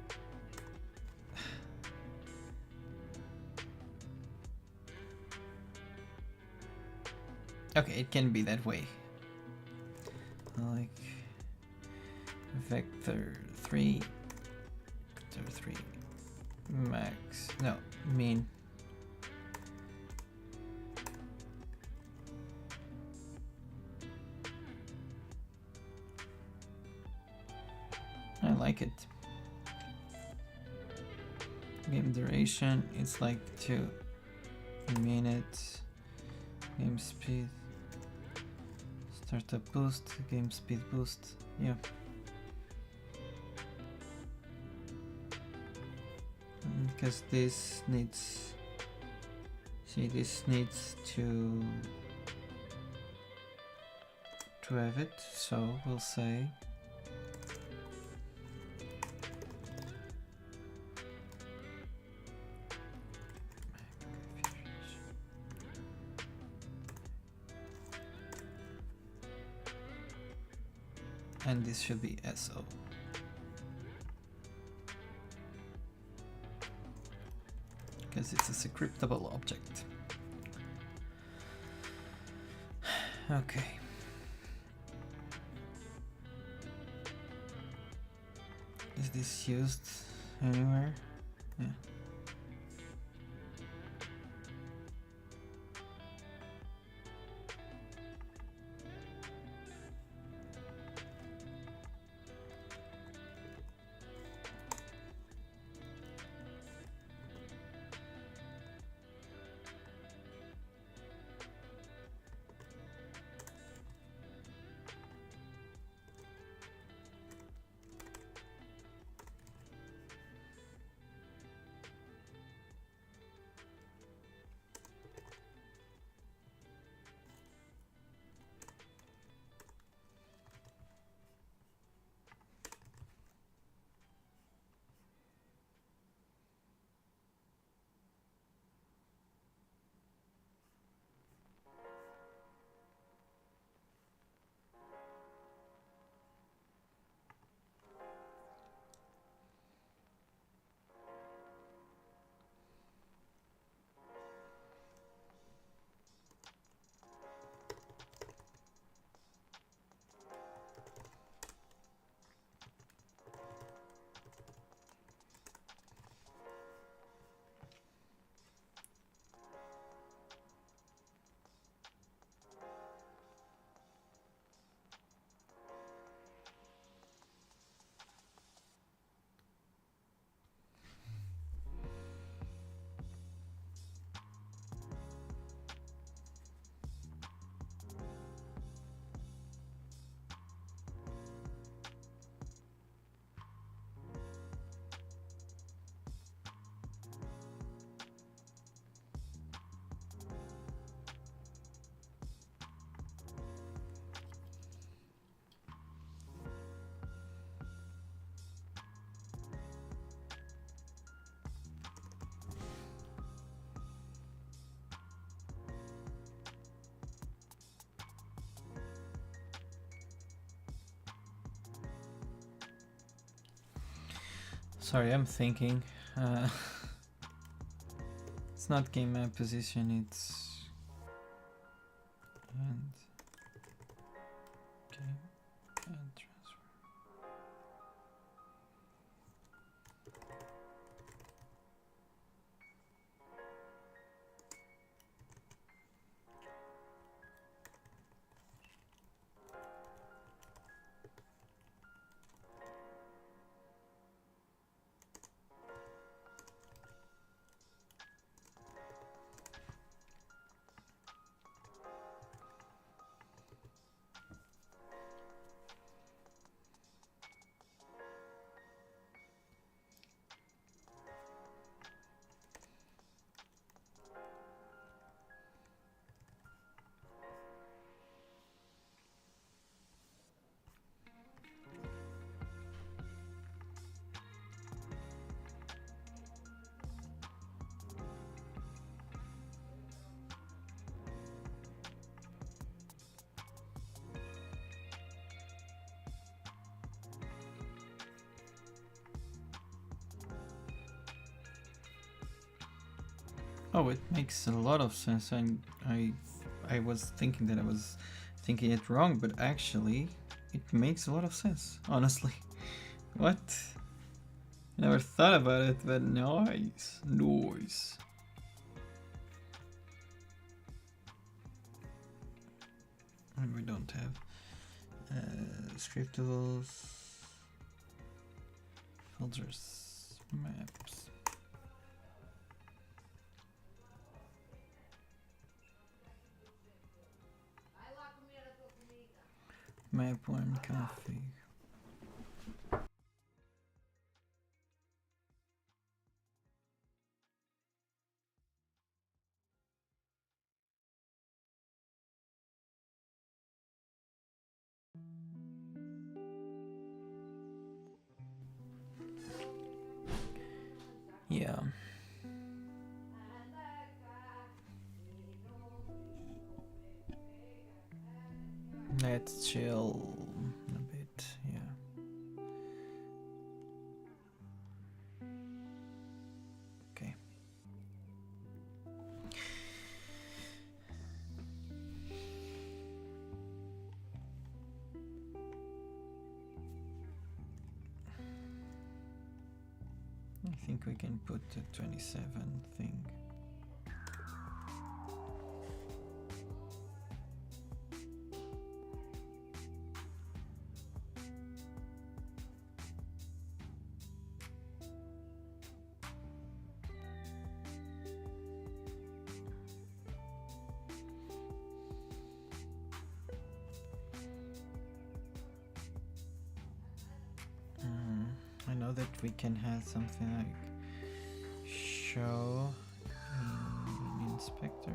Speaker 1: okay, it can be that way. Like vector 3 max, no, min. I like it. Game duration, it's like 2 minutes. Game speed, startup boost, game speed boost, yeah. Because this needs, see, this needs to have it, so we'll say and this should be SO. Because it's a scriptable object. Okay. Is this used anywhere? Yeah. Sorry, I'm thinking. It's not game map position, it's and game and transfer. Oh, it makes a lot of sense. I was thinking that I was thinking it wrong, but actually, it makes a lot of sense. Honestly, what? Never thought about it, but nice, nice. And we don't have scriptables, filters, maps. Map 1 config. Yeah. Let's chill a bit, yeah. Okay. I think we can put the 27 thing. I know that we can have something like show in inspector.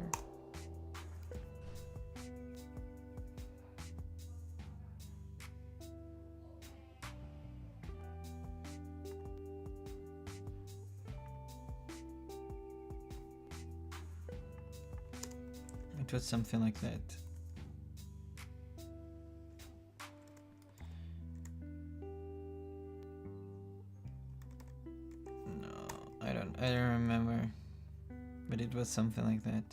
Speaker 1: It was something like that. I don't remember, but it was something like that.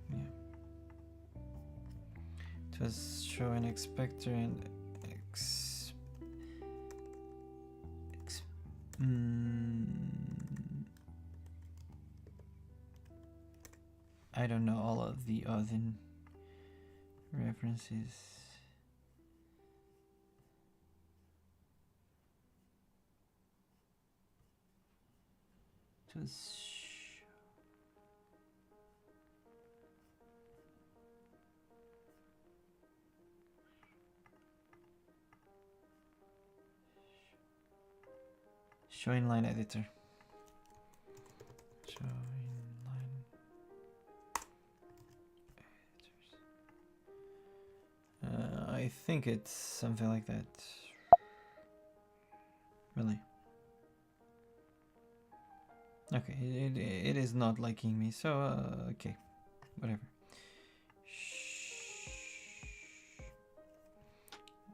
Speaker 1: Yeah. It was show an expector and I don't know all of the other references. It was show inline editor. Show inline editors. I think it's something like that. Really? Okay, it is not liking me, so okay, whatever.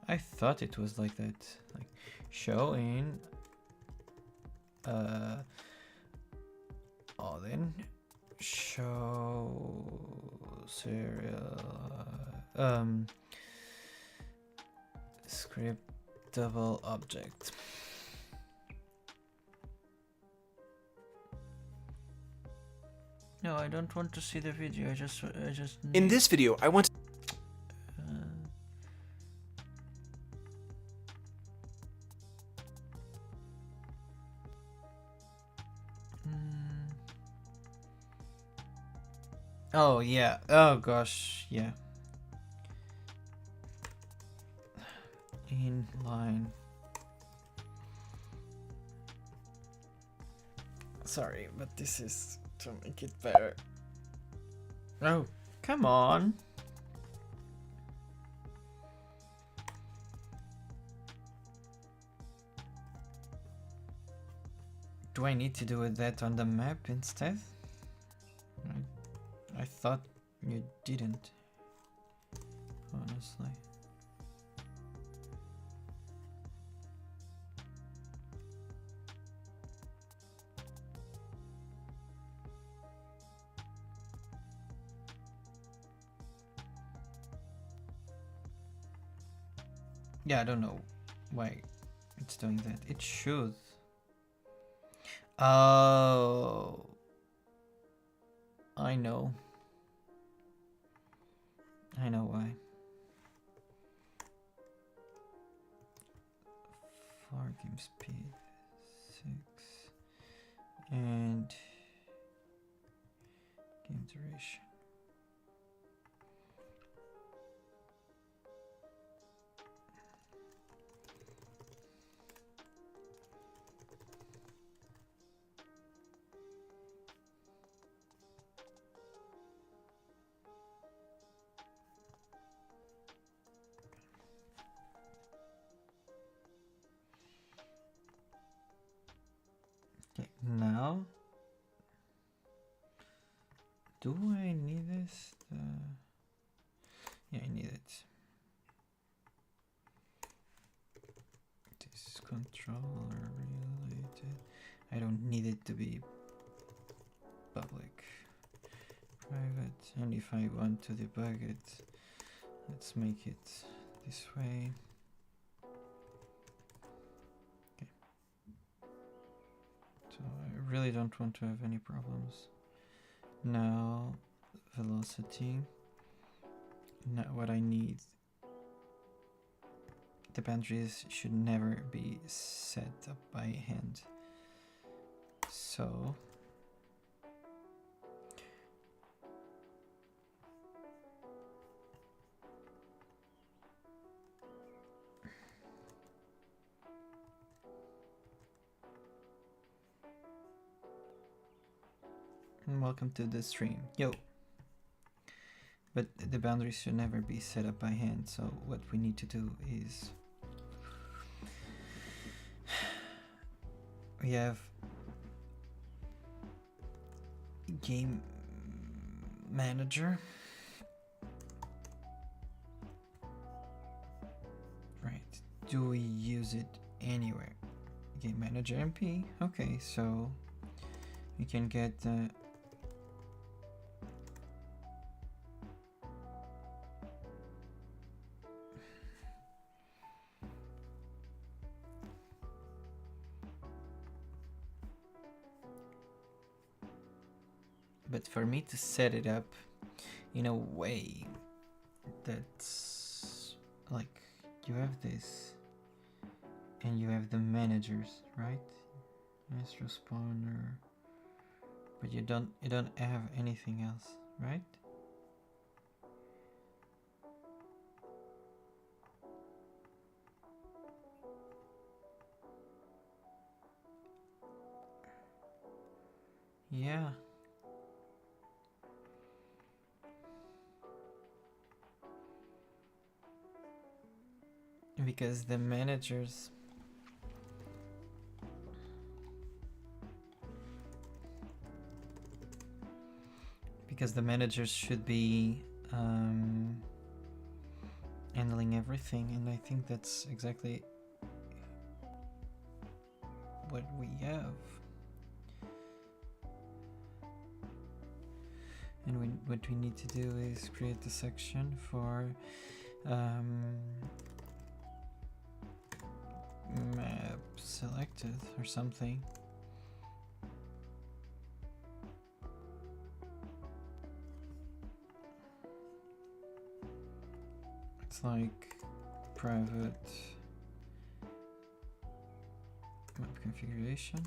Speaker 1: I thought it was like that, like show in Oh, then show serial script double object. No, I don't want to see the video. I just.
Speaker 2: In this video, I want to
Speaker 1: Oh yeah. Oh gosh. Yeah. Inline. Sorry, but this is to make it better. Oh, come on. Do I need to do that on the map instead? I thought you didn't, honestly. Yeah, I don't know why it's doing that. It should. Oh, I know. I know why. For game speed 6 and game duration. Okay, now do I need this? Yeah, I need it. This is controller related. I don't need it to be public. Private, and if I want to debug it, let's make it this way. Okay. So I really don't want to have any problems. Now, velocity. Now what I need. The boundaries should never be set up by hand. So welcome to the stream. Yo. But the boundaries should never be set up by hand. So what we need to do is we have game manager. Right. Do we use it anywhere? Game manager MP. Okay, so we can get but for me to set it up in a way that's like you have this and you have the managers, right? Master spawner, but you don't have anything else, right? Yeah. Because the managers should be handling everything, and I think that's exactly what we have. And what we need to do is create a section for map selected or something. It's like private map configuration,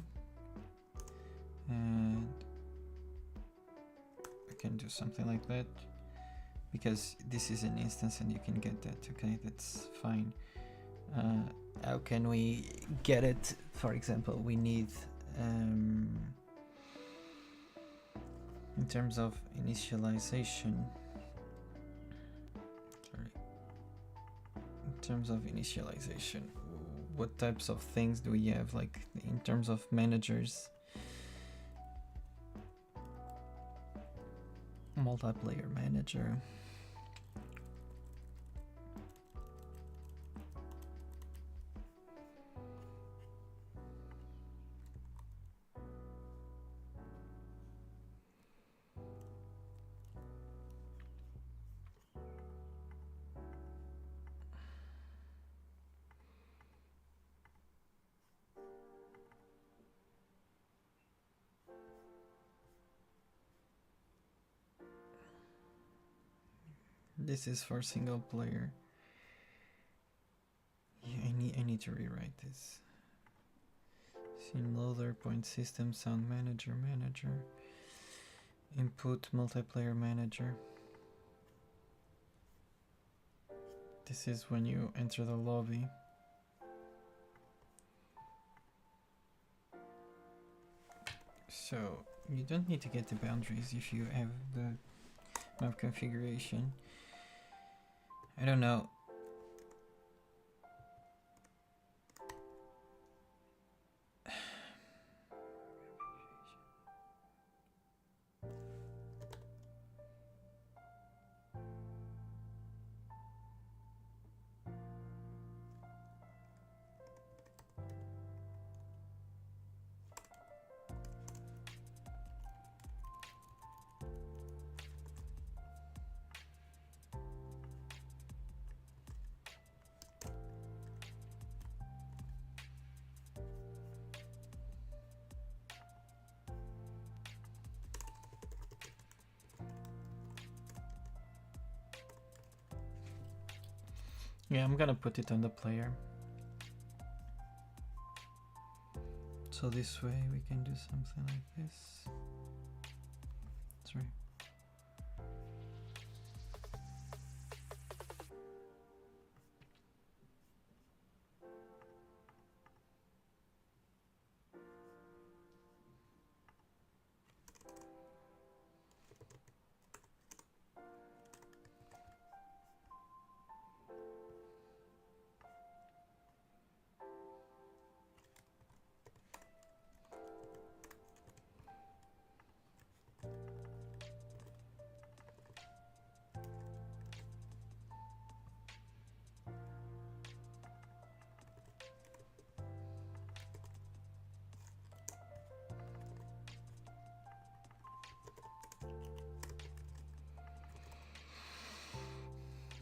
Speaker 1: and we can do something like that because this is an instance and you can get that. Okay, that's fine. How can we get it? For example, we need in terms of initialization. In terms of initialization, what types of things do we have? Like in terms of managers, multiplayer manager. This is for single player. Yeah, I need to rewrite this. Scene loader, point system, sound manager, input multiplayer manager. This is when you enter the lobby. So you don't need to get the boundaries if you have the map configuration. I don't know. Yeah, I'm gonna put it on the player. So this way we can do something like this. Sorry.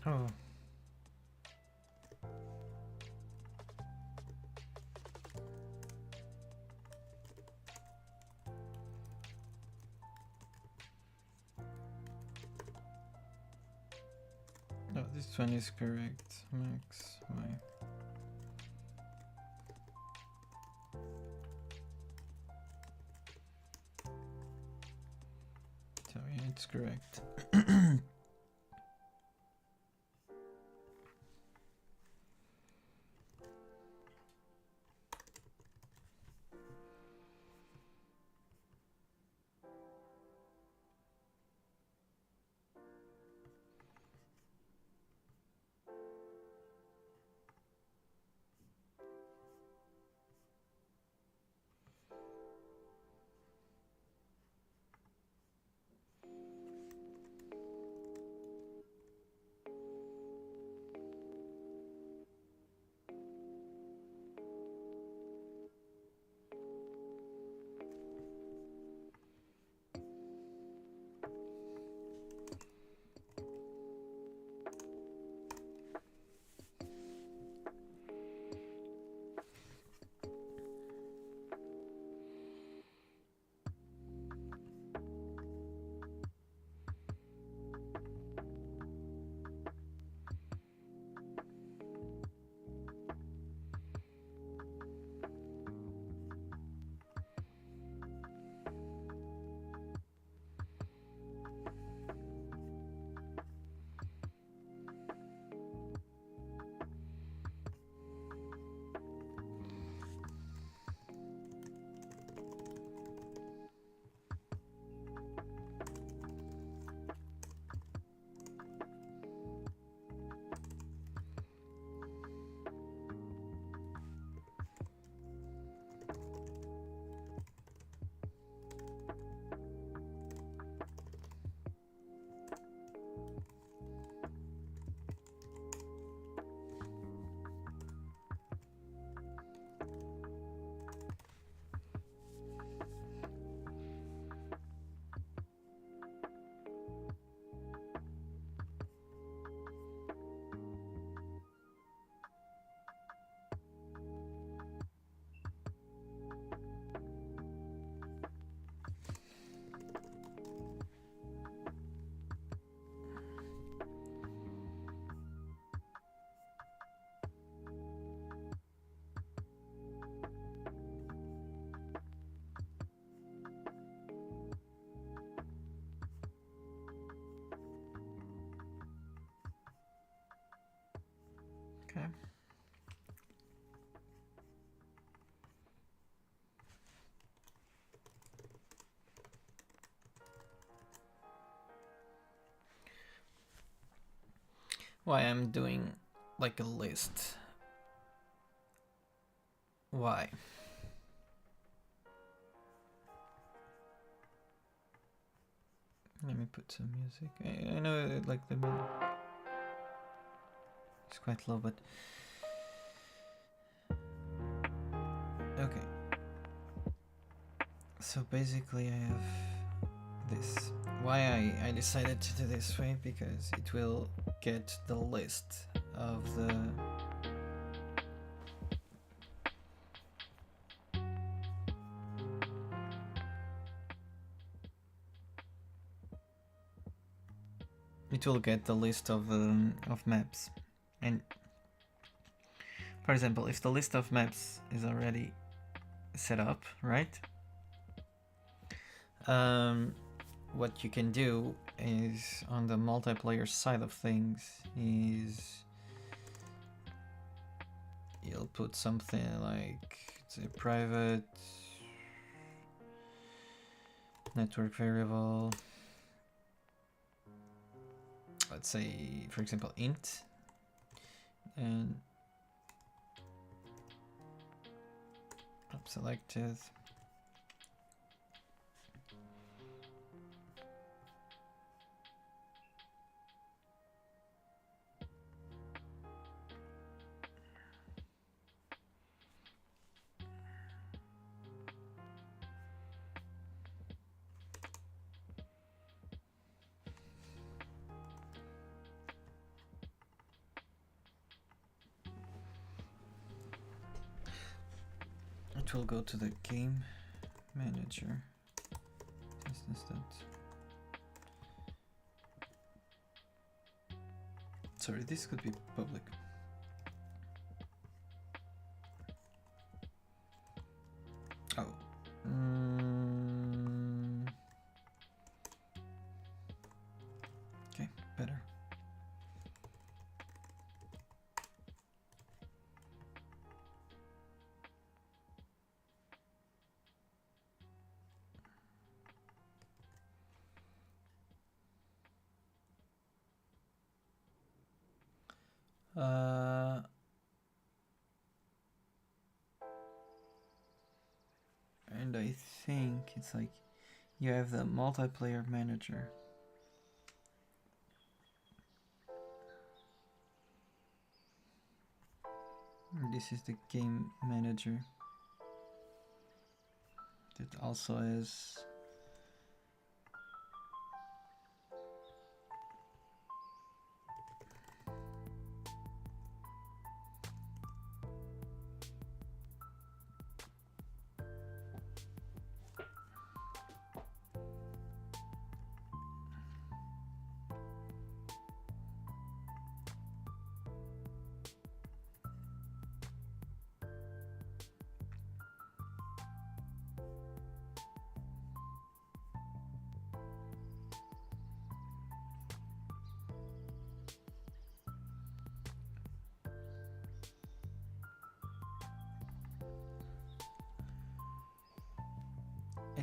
Speaker 1: Oh. No, this one is correct. Max Y. So yeah, it's correct. why I'm doing like a list. Why? Let me put some music. I know like the it's quite low, but okay. So basically I have this. Why I decided to do this way, because it will get the list of the of maps. And for example, if the list of maps is already set up, right? What you can do is, on the multiplayer side of things, is you'll put something like, it's a private network variable, let's say for example int, and map selected. It will go to the game manager. Sorry, this could be public. Oh. Okay, better. And I think it's like you have the multiplayer manager. This is the game manager that also has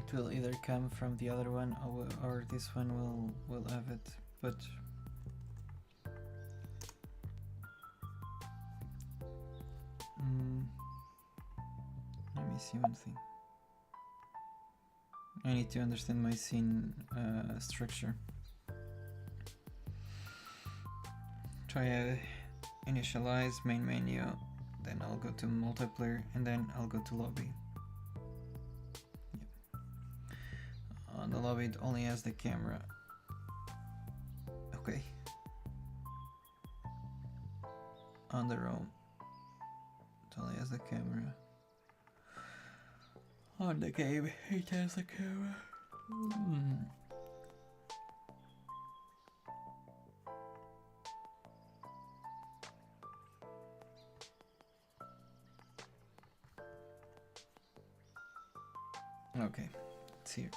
Speaker 1: it will either come from the other one, or this one will have it, but let me see one thing. I need to understand my scene structure. Try initialize main menu, then I'll go to multiplayer, and then I'll go to lobby. On the lobby it only has the camera. Okay. On the roam it only has the camera. On the game it has the camera. Okay, it's here.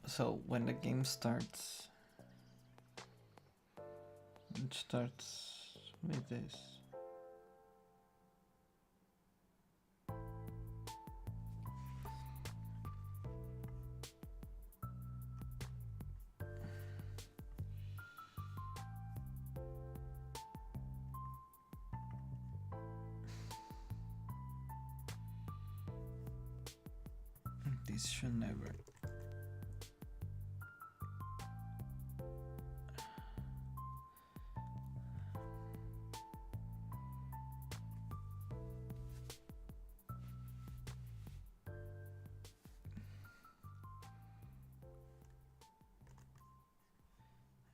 Speaker 1: So when the game starts, it starts with this. this should never.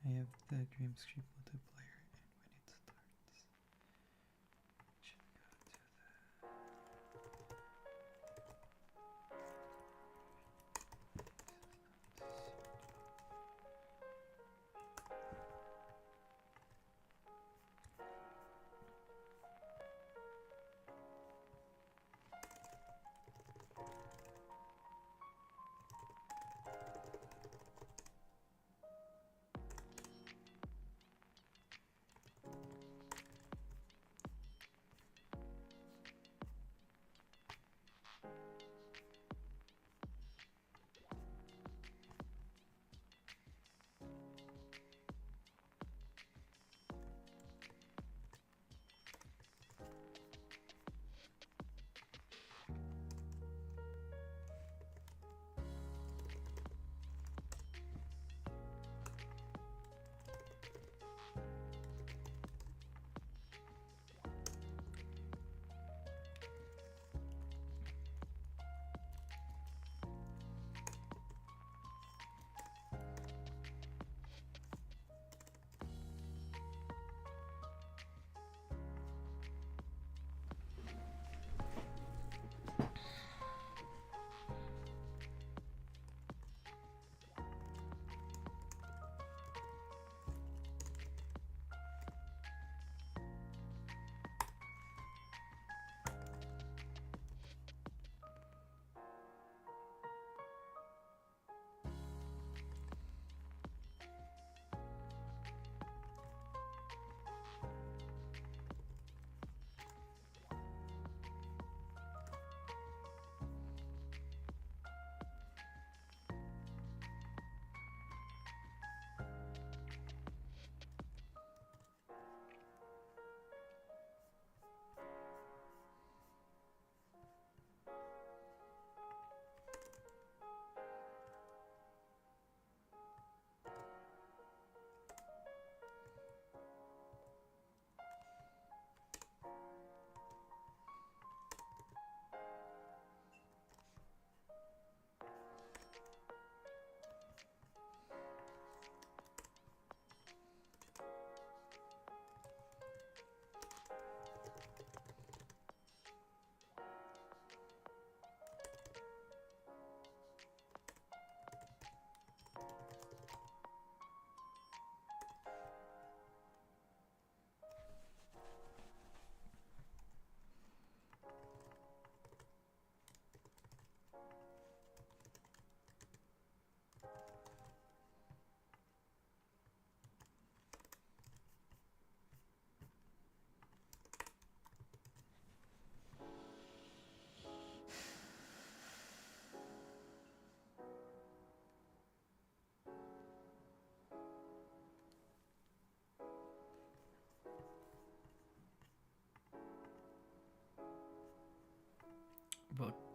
Speaker 1: I have the dream script multiplayer, and when it starts, it should go to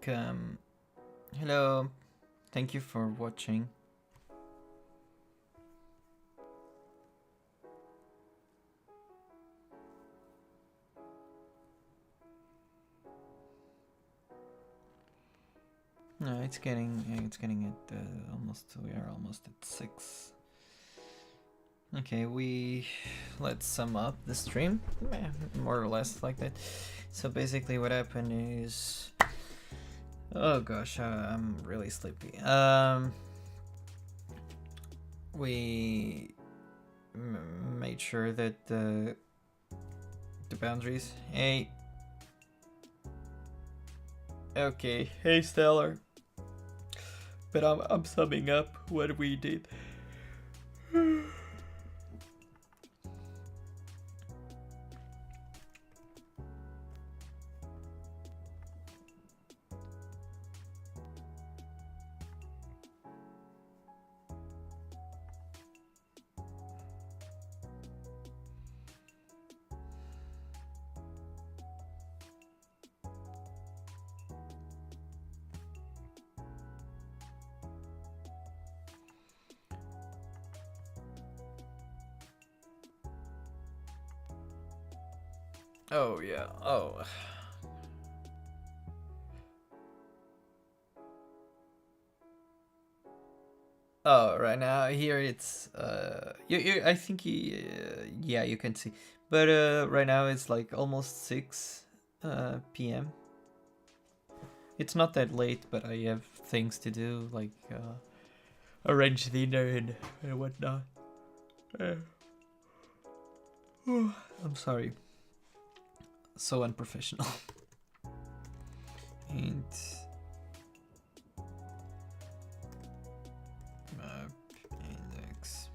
Speaker 1: welcome. Hello. Thank you for watching. No, it's getting at almost. We are almost at 6. Okay, let's sum up the stream, more or less like that. So basically, what happened is, oh gosh, I'm really sleepy. We made sure that the boundaries. Hey. Okay, hey Stellar. But I'm summing up what we did. Oh yeah. Oh. Oh, right now here it's I think yeah, you can see, but right now it's like almost 6 p.m. It's not that late, but I have things to do, like arrange dinner and whatnot. I'm sorry, so unprofessional. And map index.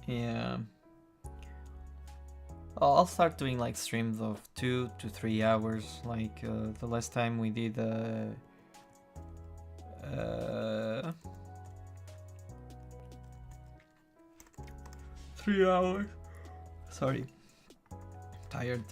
Speaker 1: Yeah. I'll start doing like streams of 2 to 3 hours, like the last time we did 3 hours. Sorry, tired.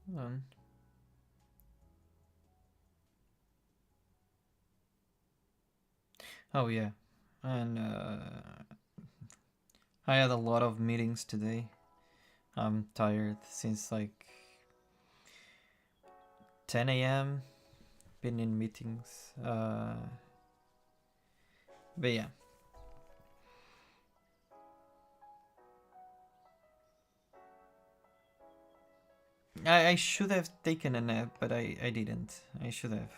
Speaker 1: Hold on. Oh yeah, and I had a lot of meetings today. I'm tired since like 10 a.m. Been in meetings. But yeah. I should have taken a nap, but I didn't. I should have.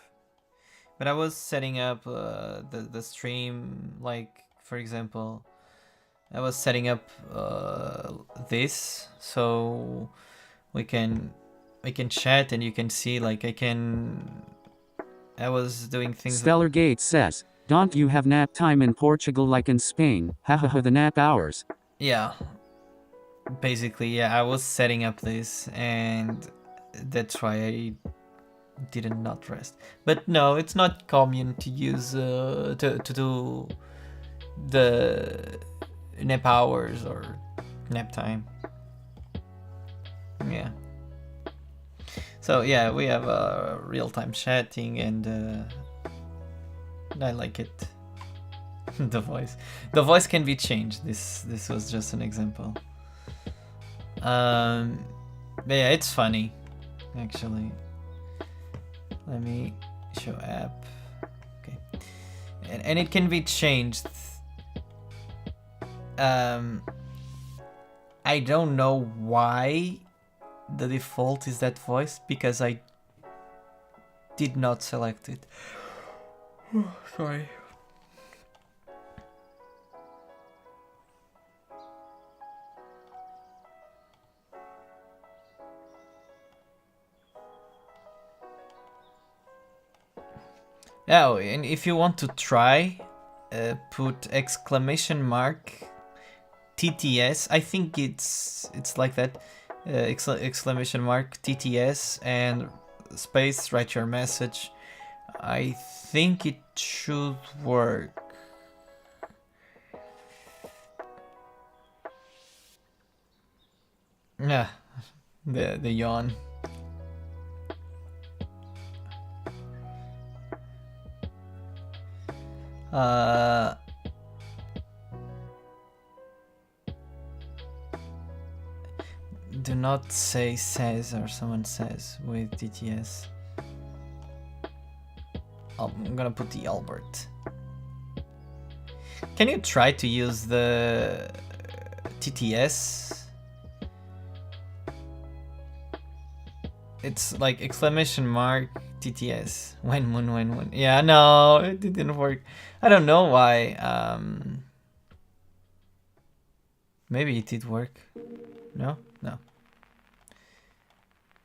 Speaker 1: But I was setting up the stream, like for example, I was setting up this so we can chat and you can see, like I was doing things.
Speaker 3: Stellar Gates says, "Don't you have nap time in Portugal like in Spain? Hahaha, the nap hours."
Speaker 1: Yeah. Basically, yeah, I was setting up this, and that's why I didn't not rest. But no, it's not common to use to do the nap hours or nap time. Yeah. So yeah, we have real-time chatting, and I like it. The voice can be changed. This was just an example. But yeah, it's funny, actually. Let me show app. Okay, and it can be changed. I don't know why the default is that voice, because I did not select it. Sorry. Oh, and if you want to try, put exclamation mark TTS. I think it's like that. Exclamation mark TTS and space, write your message. I think it should work. Yeah, the yawn. Do not say says or someone says with TTS. I'm gonna put the Albert. Can you try to use the TTS? It's like exclamation mark TTS. When. Yeah, no, it didn't work. I don't know why. Maybe it did work. No.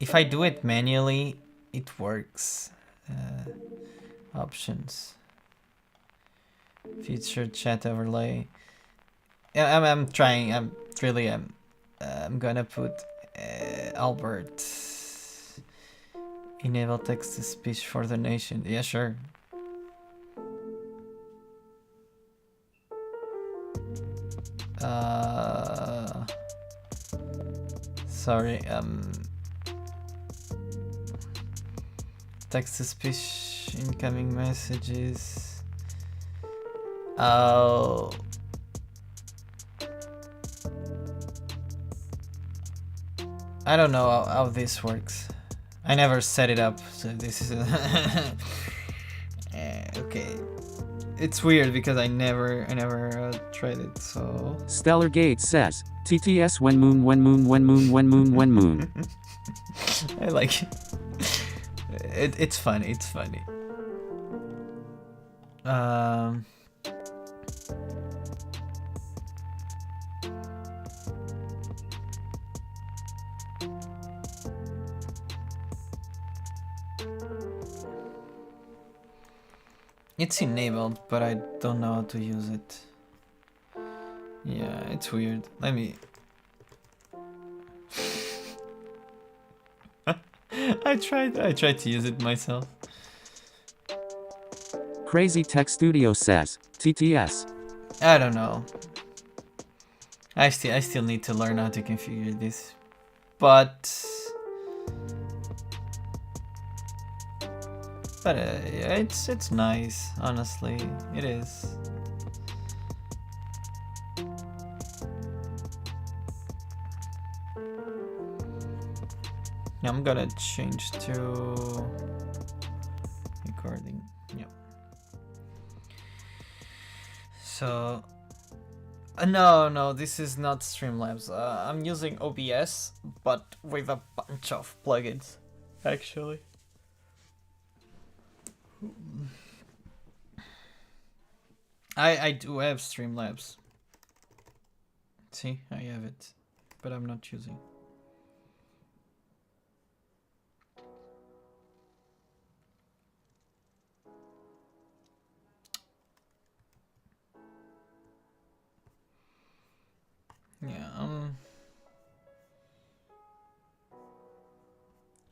Speaker 1: If I do it manually, it works. Options. Feature chat overlay. Yeah, I'm trying. I'm gonna put Albert. Enable text to speech for the nation. Yeah, sure. Sorry, text to speech, incoming messages. Oh. I don't know how this works. I never set it up, so this is okay. It's weird because I never tried it, so...
Speaker 3: Stellar Gates says, TTS when moon when moon when moon when moon when moon.
Speaker 1: I like it. It's funny, it's funny. It's enabled, but I don't know how to use it. Yeah, it's weird. Let me... I tried to use it myself.
Speaker 3: Crazy Tech Studio says, TTS.
Speaker 1: I don't know. I still need to learn how to configure this. But yeah, it's nice, honestly. It is. Yeah, I'm gonna change to recording. Yeah. So no, this is not Streamlabs. I'm using OBS, but with a bunch of plugins, actually. I do have Streamlabs. See, I have it, but I'm not using. Yeah,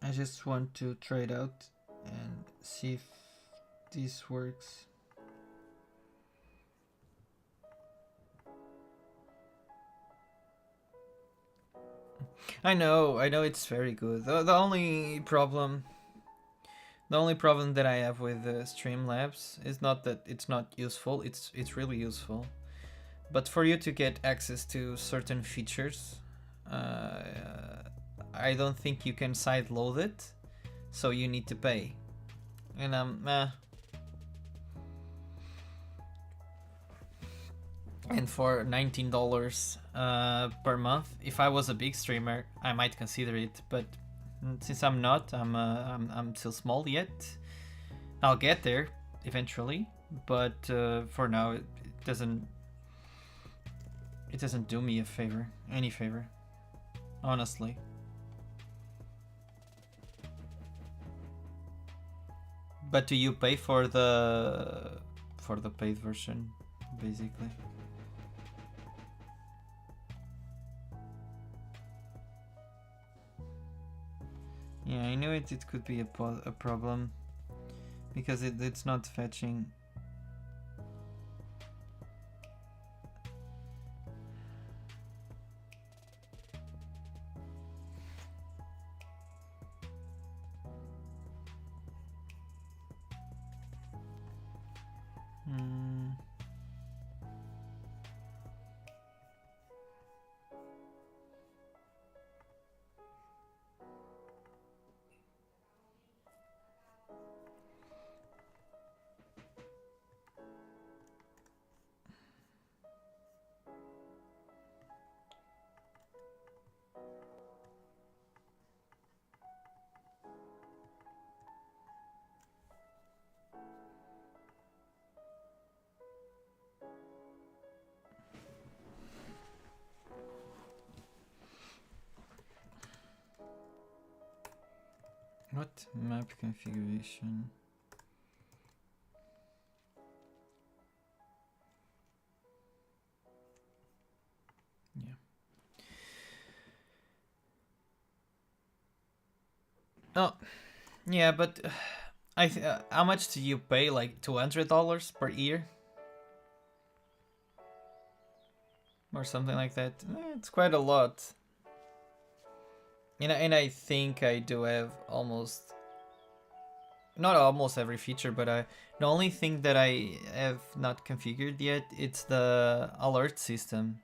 Speaker 1: I just want to try it out and see if this works. I know it's very good. The only problem that I have with Streamlabs is not that it's not useful. It's really useful, but for you to get access to certain features, I don't think you can sideload it, so you need to pay. And and for $19 per month, if I was a big streamer, I might consider it. But since I'm not, I'm still small yet. I'll get there eventually, but for now, it doesn't do me any favor, honestly. But do you pay for the paid version, basically? Yeah, I knew it could be a problem because it's not fetching. What map configuration? Yeah. Oh, yeah, but how much do you pay? Like $200 per year? or something like that. It's quite a lot. And I think I do have almost, not almost every feature, but the only thing that I have not configured yet, it's the alert system.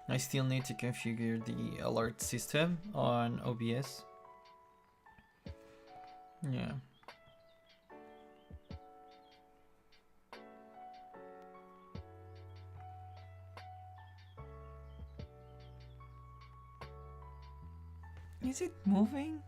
Speaker 1: I still need to configure the alert system on OBS. Yeah. Is it moving?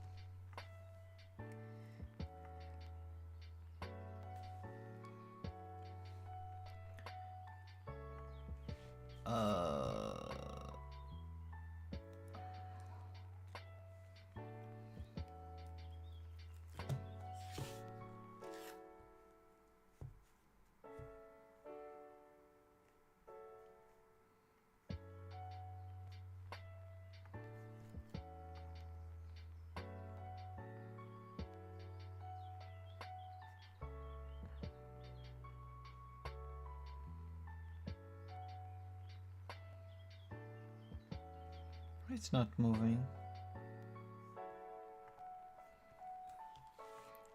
Speaker 1: It's not moving.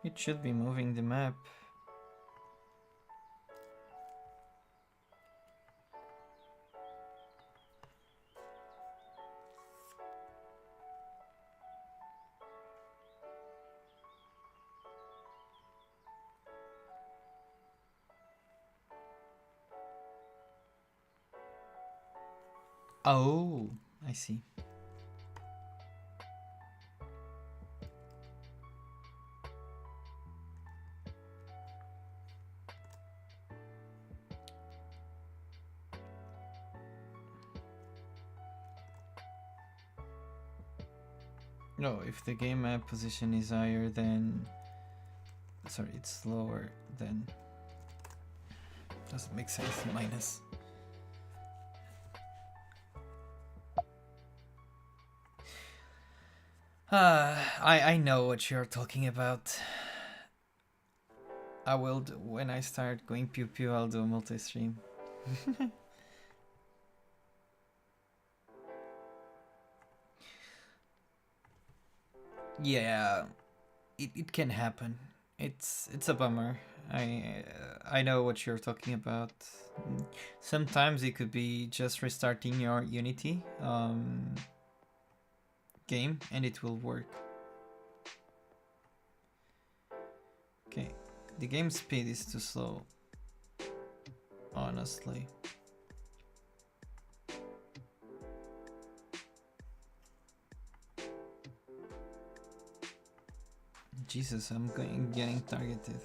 Speaker 1: It should be moving the map. Oh, I see. No, if the game map position is higher, then... Sorry, it's lower, then... Doesn't make sense, minus. I know what you're talking about. I will do, when I start going pew pew, I'll do a multi-stream. Yeah, it can happen. It's a bummer. I know what you're talking about. Sometimes it could be just restarting your Unity game and it will work. Okay, the game speed is too slow, honestly. Jesus, I'm getting targeted.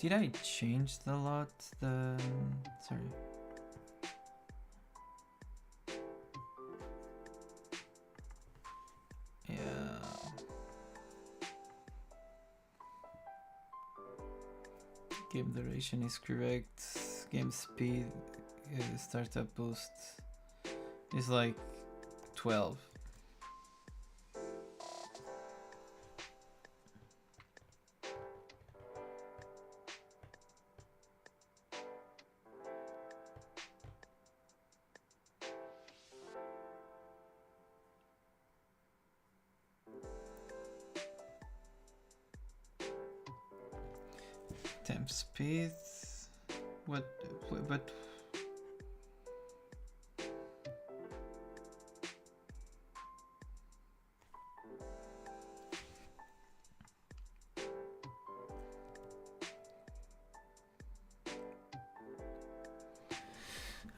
Speaker 1: Did I change the lot? Sorry. Yeah. Game duration is correct. Game speed, startup boost is like 12. Temp speed. What? But.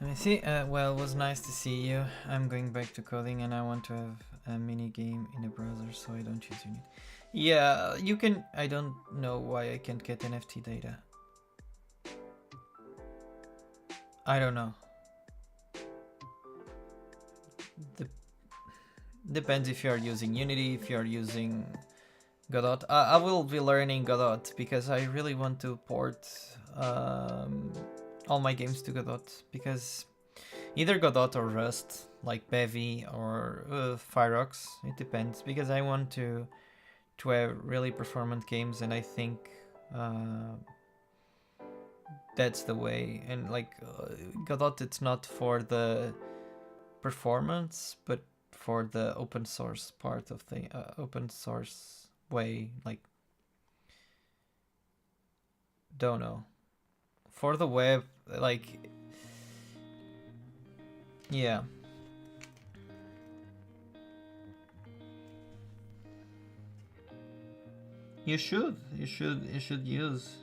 Speaker 1: Let me see. Well, it was nice to see you. I'm going back to coding and I want to have a mini game in the browser so I don't use Unity. Yeah, you can. I don't know why I can't get NFT data. I don't know. Depends if you are using Unity, if you are using Godot. I will be learning Godot because I really want to port all my games to Godot, because either Godot or Rust, like Bevy or Firefox, it depends, because I want to have really performant games, and I think that's the way. And like Godot, it's not for the performance, but for the open source part of the open source way. Like, don't know, for the web, like, yeah. You should use.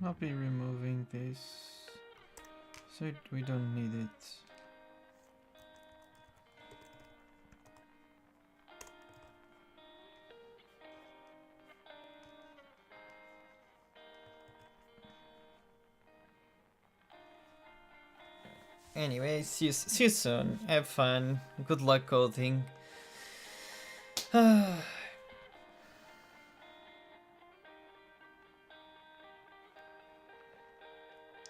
Speaker 1: I'll be removing this, so we don't need it. Anyway, see you soon. Have fun. Good luck coding.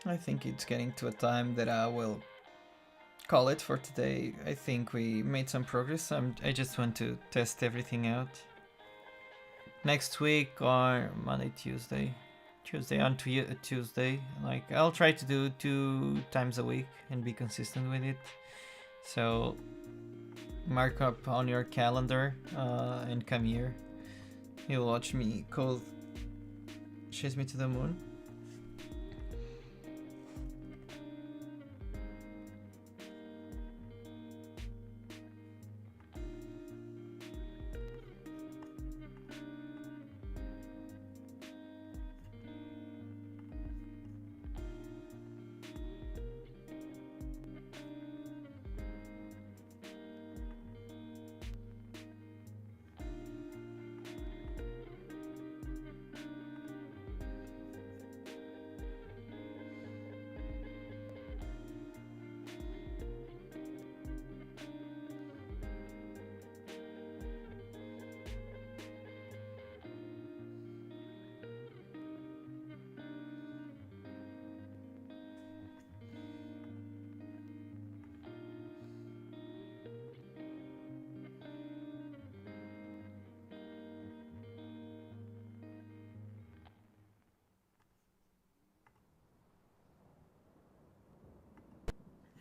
Speaker 1: I think it's getting to a time that I will call it for today. I think we made some progress. I just want to test everything out. Next week or Monday, Tuesday on Tuesday. Like, I'll try to do 2 times a week and be consistent with it. So mark up on your calendar and come here. You'll watch me code Chase Me to the Moon.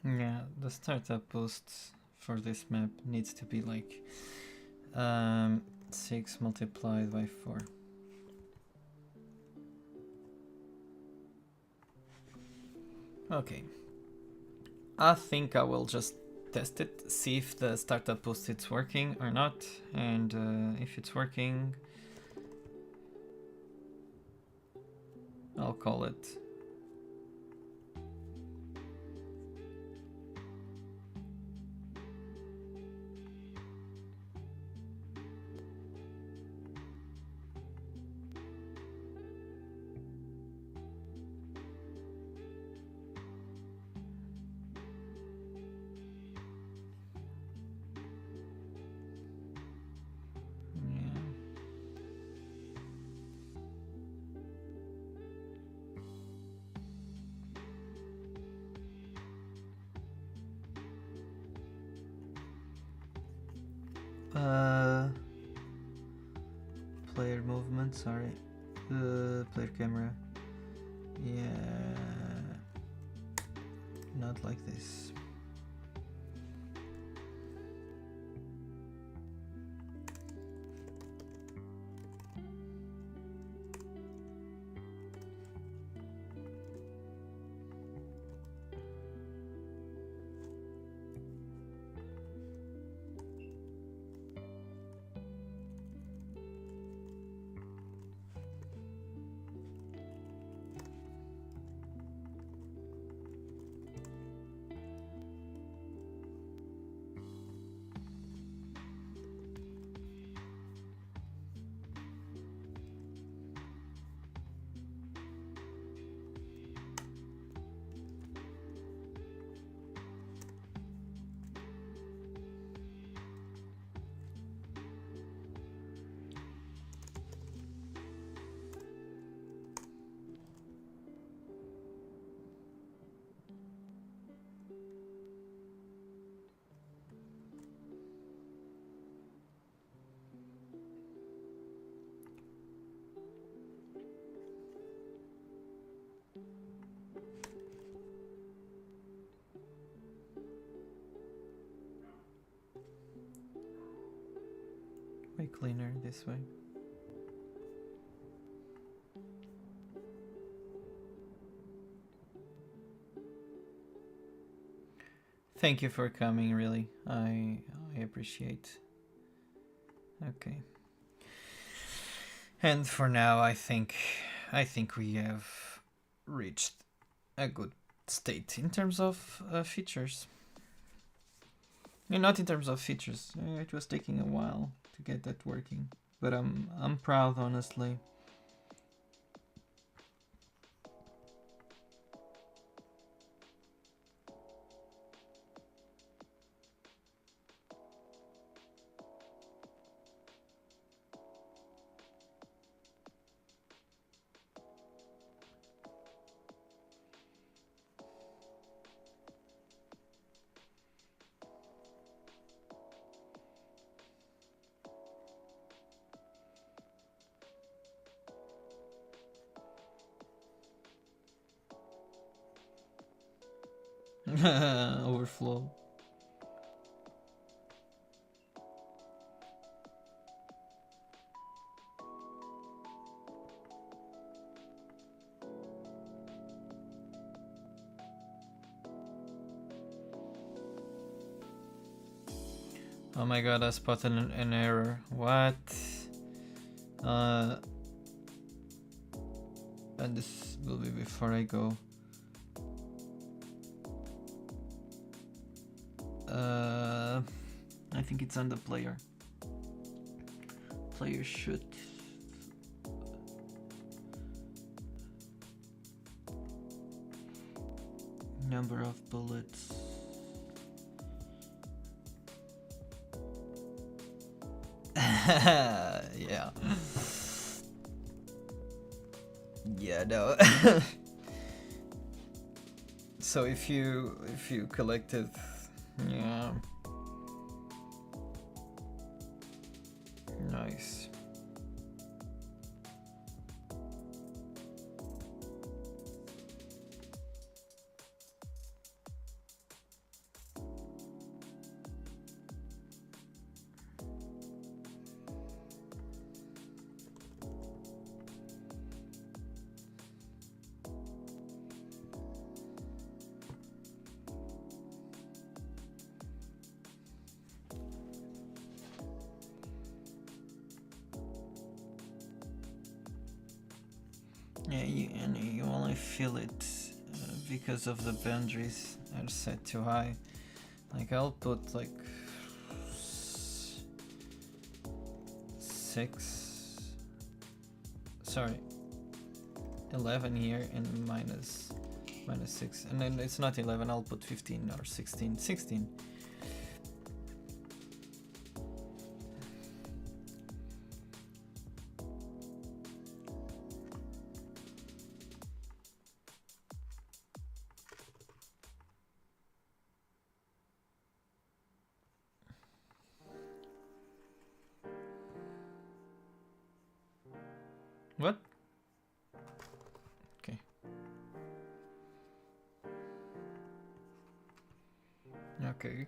Speaker 1: Yeah, the startup post for this map needs to be like 6 multiplied by 4. Okay. I think I will just test it, see if the startup post is working or not, and if it's working, I'll call it. player movement, sorry. Player camera. Yeah. Not like this. Way cleaner this way. Thank you for coming, really. I appreciate. Okay. And for now, I think we have reached a good state in terms of features. And not in terms of features. It was taking a while to get that working, but I'm proud, honestly. Overflow. Oh my god, I spotted an error. What? And this will be before I go. I think it's on the player. Player shoot. Number of bullets. Yeah. Yeah, no. So if you collected, yeah. Nice. Yeah, you only feel it because of the boundaries are set too high. Like I'll put like 11 here and minus 6, and then it's not 11. I'll put 15 or 16. What? Okay. Okay.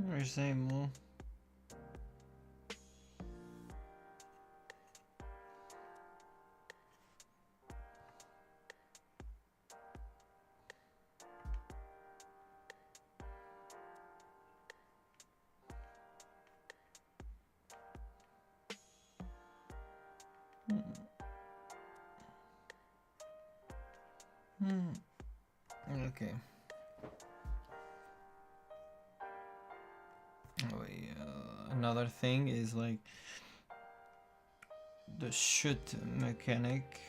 Speaker 1: Where's Amo? Okay. Oh, yeah. Another thing is like the shoot mechanic.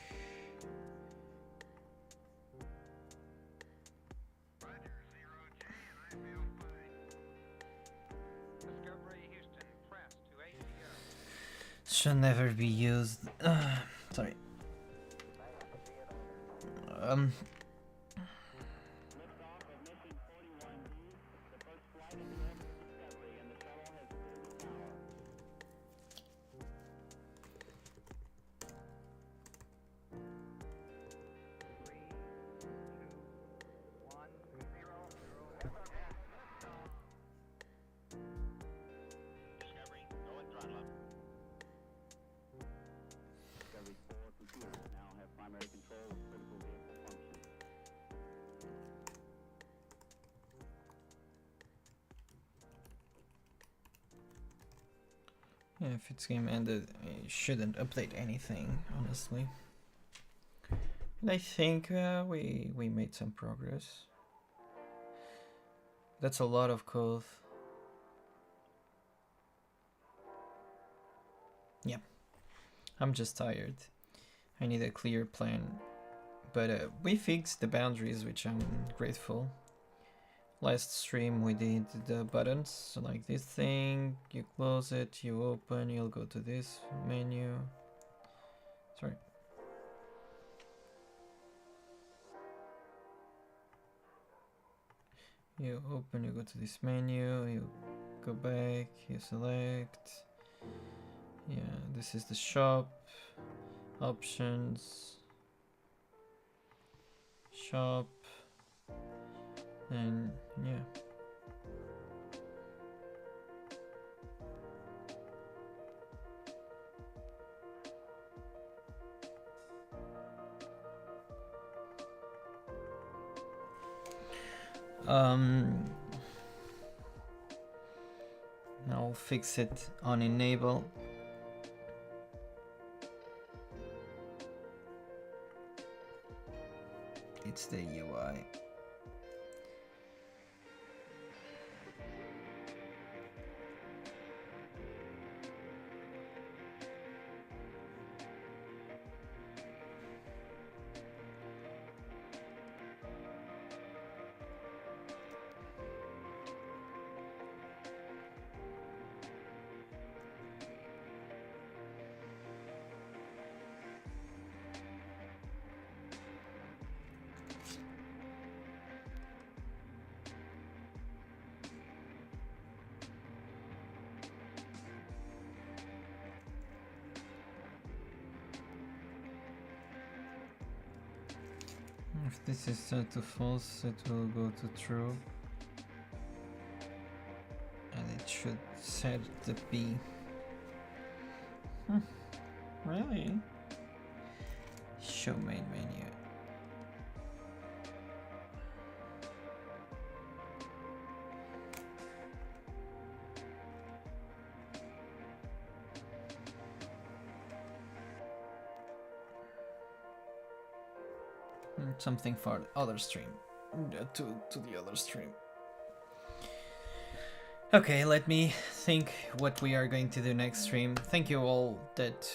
Speaker 1: Should never be used. Sorry. Yeah, if it's game ended, it shouldn't update anything, honestly. And I think we made some progress. That's a lot of code. Yeah, I'm just tired. I need a clear plan. But we fixed the boundaries, which I'm grateful. Last stream we did the buttons, so like this thing, you close it, you open, you'll go to this menu. Sorry. You open, you go to this menu, you go back, you select. Yeah, this is the shop, options, shop, and yeah. I'll fix it on enable. It's the UI. If this is set to false, it will go to true. And it should set the B. Really? Show main menu. Something for the other stream. To the other stream. Okay, let me think what we are going to do next stream. Thank you all that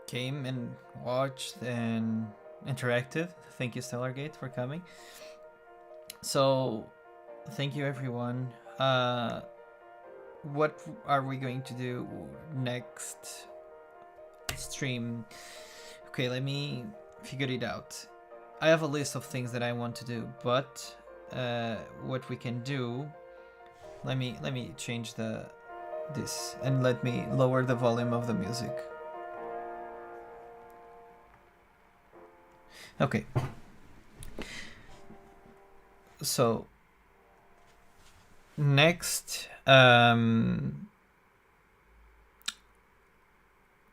Speaker 1: came and watched and interacted. Thank you Stellargate for coming. So thank you everyone. What are we going to do next stream? Okay, let me figure it out. I have a list of things that I want to do, but what we can do, let me change this and let me lower the volume of the music. Okay. So next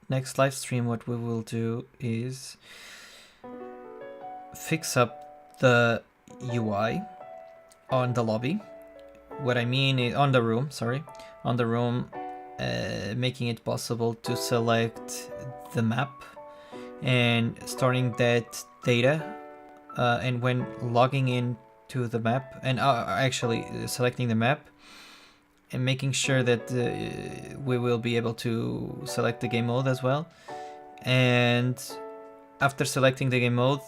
Speaker 1: next live stream, what we will do is fix up the UI on the lobby. What I mean is on the room, making it possible to select the map and storing that data, and when logging in to the map and actually selecting the map and making sure that we will be able to select the game mode as well. And after selecting the game mode,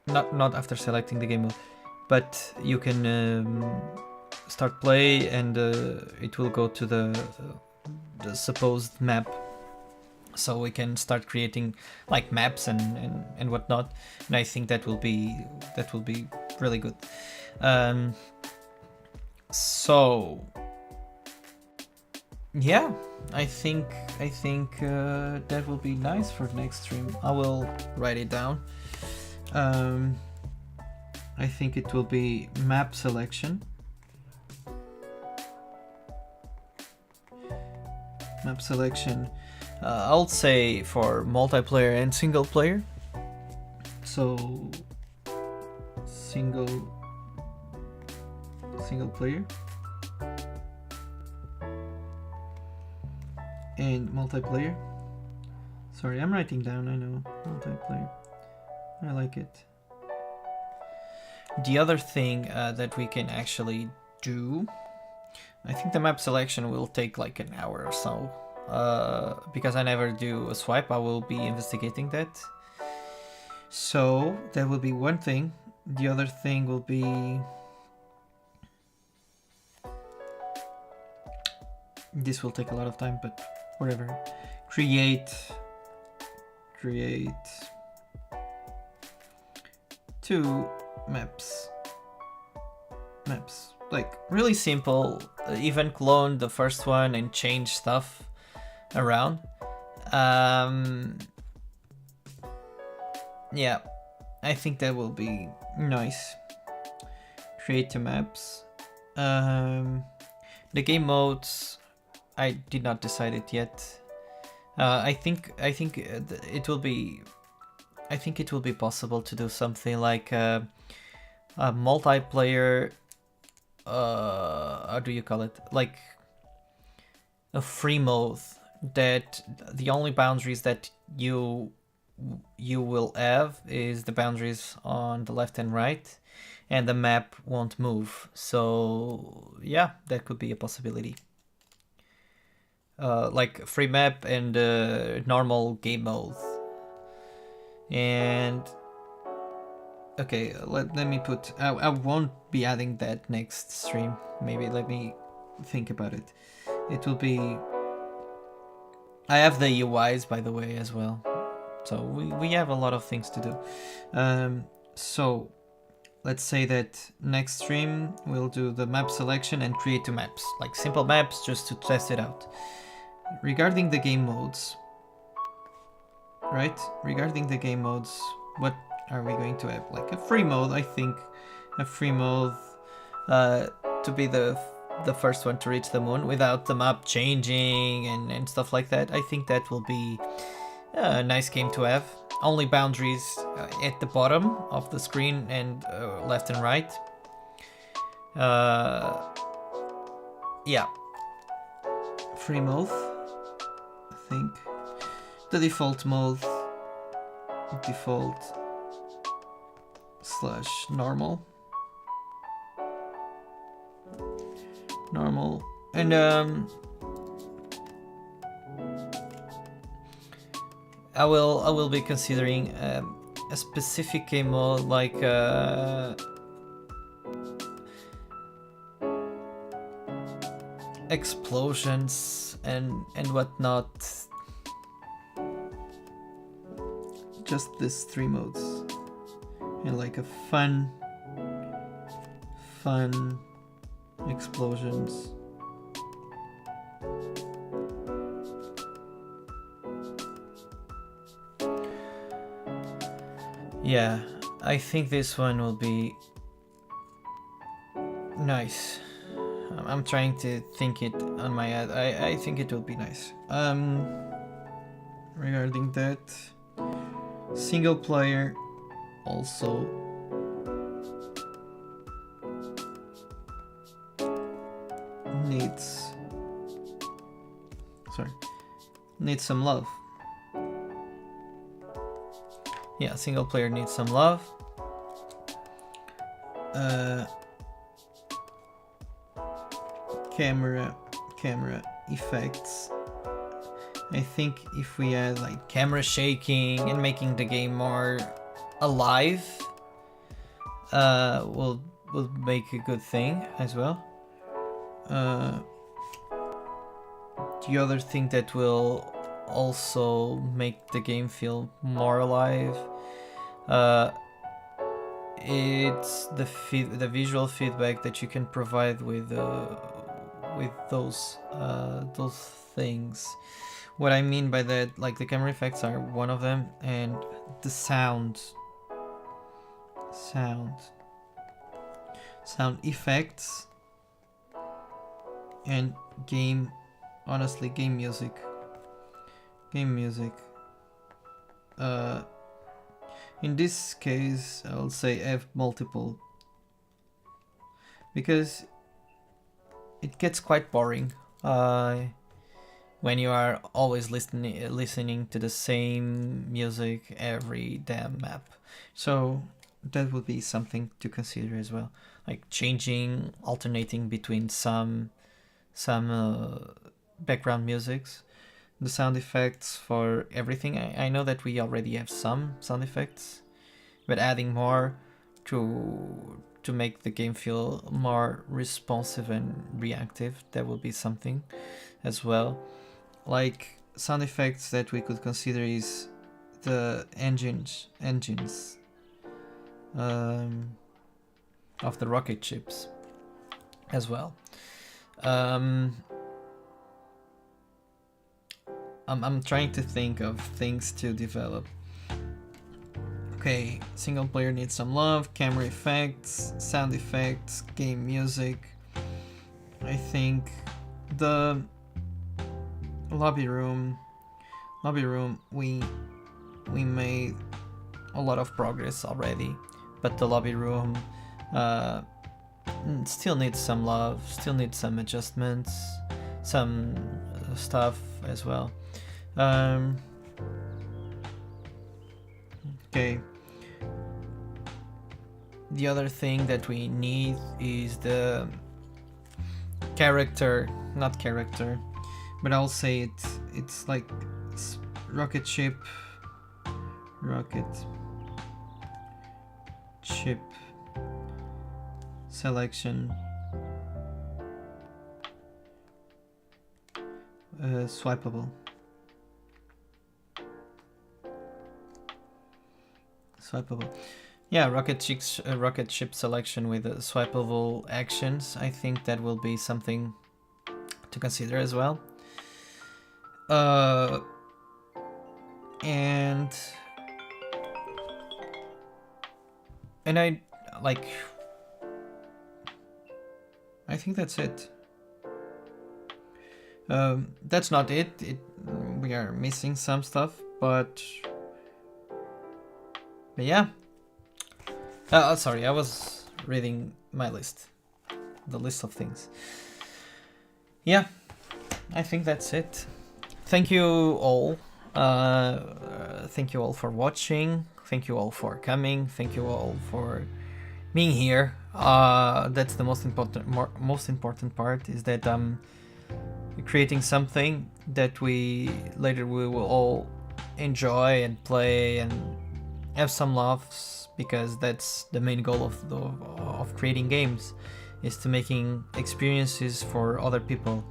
Speaker 1: not after selecting the game mode, but you can start play and it will go to the supposed map, so we can start creating like maps and whatnot, and I think that will be really good. So yeah, I think that will be nice for next stream. I will write it down. I think it will be map selection. Map selection. I'll say for multiplayer and single player. So single player and multiplayer. Sorry, I'm writing down, I know. Multiplayer. I like it. The other thing that we can actually do, I think the map selection will take like an hour or so. Because I never do a swipe, I will be investigating that. So that will be one thing. The other thing will be, this will take a lot of time, but whatever. Create 2 maps. Like really simple. Even clone the first one and change stuff around. Yeah, I think that will be nice. Create 2 maps. The game modes, I did not decide it yet. I think it will be possible to do something like a multiplayer. How do you call it? Like a free mode that the only boundaries that you will have is the boundaries on the left and right, and the map won't move. So yeah, that could be a possibility. Like free map and normal game mode. And okay, let me put, I won't be adding that next stream. Maybe let me think about it. It will be, I have the UIs by the way as well. So we have a lot of things to do. So let's say that next stream we'll do the map selection and create 2 maps, like simple maps just to test it out. Regarding the game modes, right? Regarding the game modes, what are we going to have? Like a free mode, I think. A free mode to be the the first one to reach the moon without the map changing and stuff like that. I think that will be a nice game to have. Only boundaries at the bottom of the screen and left and right. Yeah. Free mode, I think. The default mode. Default / normal. Normal. And I will be considering a specific game mode like explosions and whatnot. Just these 3 modes, and like a fun explosions. Yeah, I think this one will be nice. I'm trying to think it on my head. I think it will be nice. Regarding that, single player also needs some love. Yeah, single player needs some love. Camera effects. I think if we add like camera shaking and making the game more alive, will make a good thing as well. The other thing that will also make the game feel more alive, it's the visual feedback that you can provide with those things. What I mean by that, like the camera effects are one of them, and the sound effects and game music. In this case, I'll say have multiple, because it gets quite boring when you are always listening to the same music every damn map. So that would be something to consider as well, like alternating between some background musics, the sound effects for everything. I know that we already have some sound effects, but adding more to make the game feel more responsive and reactive, that will be something as well. Like sound effects that we could consider is the engines of the rocket ships as well. I'm trying to think of things to develop. Okay, single player needs some love, camera effects, sound effects, game music. I think the lobby room, we made a lot of progress already, but the lobby room still needs some love, still needs some adjustments, some stuff as well. Okay. The other thing that we need is the not character, but I'll say it's like rocket ship selection, swipeable. Yeah, rocket ship selection with swipeable actions. I think that will be something to consider as well. And I think that's it. That's not it. We are missing some stuff, but yeah. Sorry, I was reading my list, the list of things. Yeah, I think that's it. Thank you all. Thank you all for watching. Thank you all for coming. Thank you all for being here. That's the most important part, is that I'm creating something that we will all enjoy and play and have some laughs, because that's the main goal of creating games, is to making experiences for other people.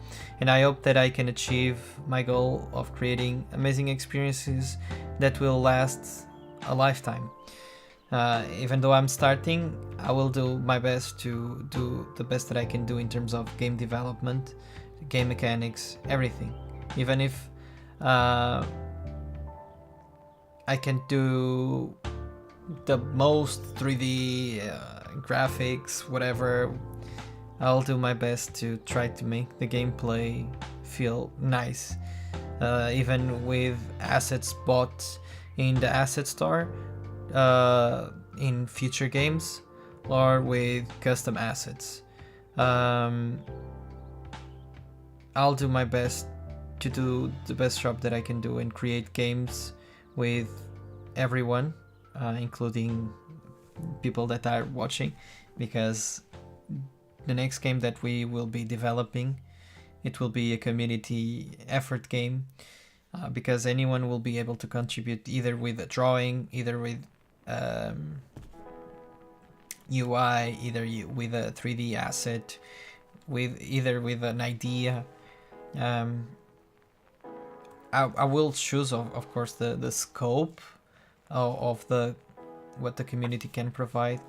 Speaker 1: And I hope that I can achieve my goal of creating amazing experiences that will last a lifetime. Even though I'm starting, I will do my best to do the best that I can do in terms of game development, game mechanics, everything. Even if I can do the most 3D graphics, whatever, I'll do my best to try to make the gameplay feel nice. Even with assets bought in the asset store, in future games, or with custom assets. I'll do my best to do the best job that I can do and create games with everyone, including people that are watching, because the next game that we will be developing, it will be a community effort game, because anyone will be able to contribute, either with a drawing, either with UI, either with a 3D asset, either with an idea. I will choose, of course, the scope of what the community can provide,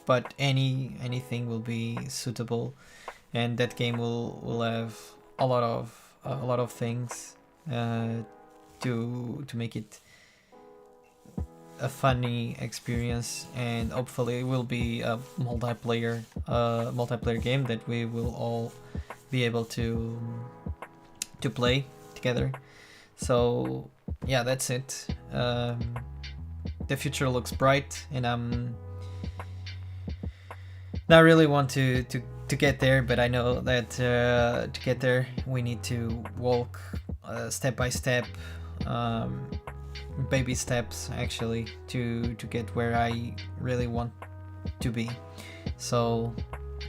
Speaker 1: but anything will be suitable, and that game will have a lot of things to make it a funny experience, and hopefully it will be a multiplayer game that we will all be able to play together. So yeah, that's it. The future looks bright, and I'm not really want to get there, but I know that to get there we need to walk step by step, baby steps actually, to get where I really want to be. So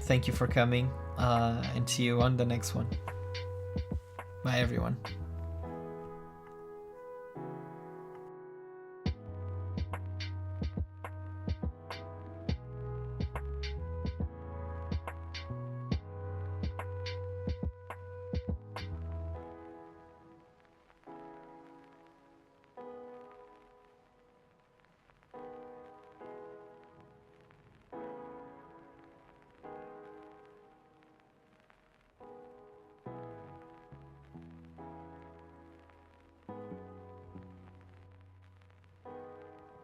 Speaker 1: thank you for coming, and see you on the next one. Bye everyone.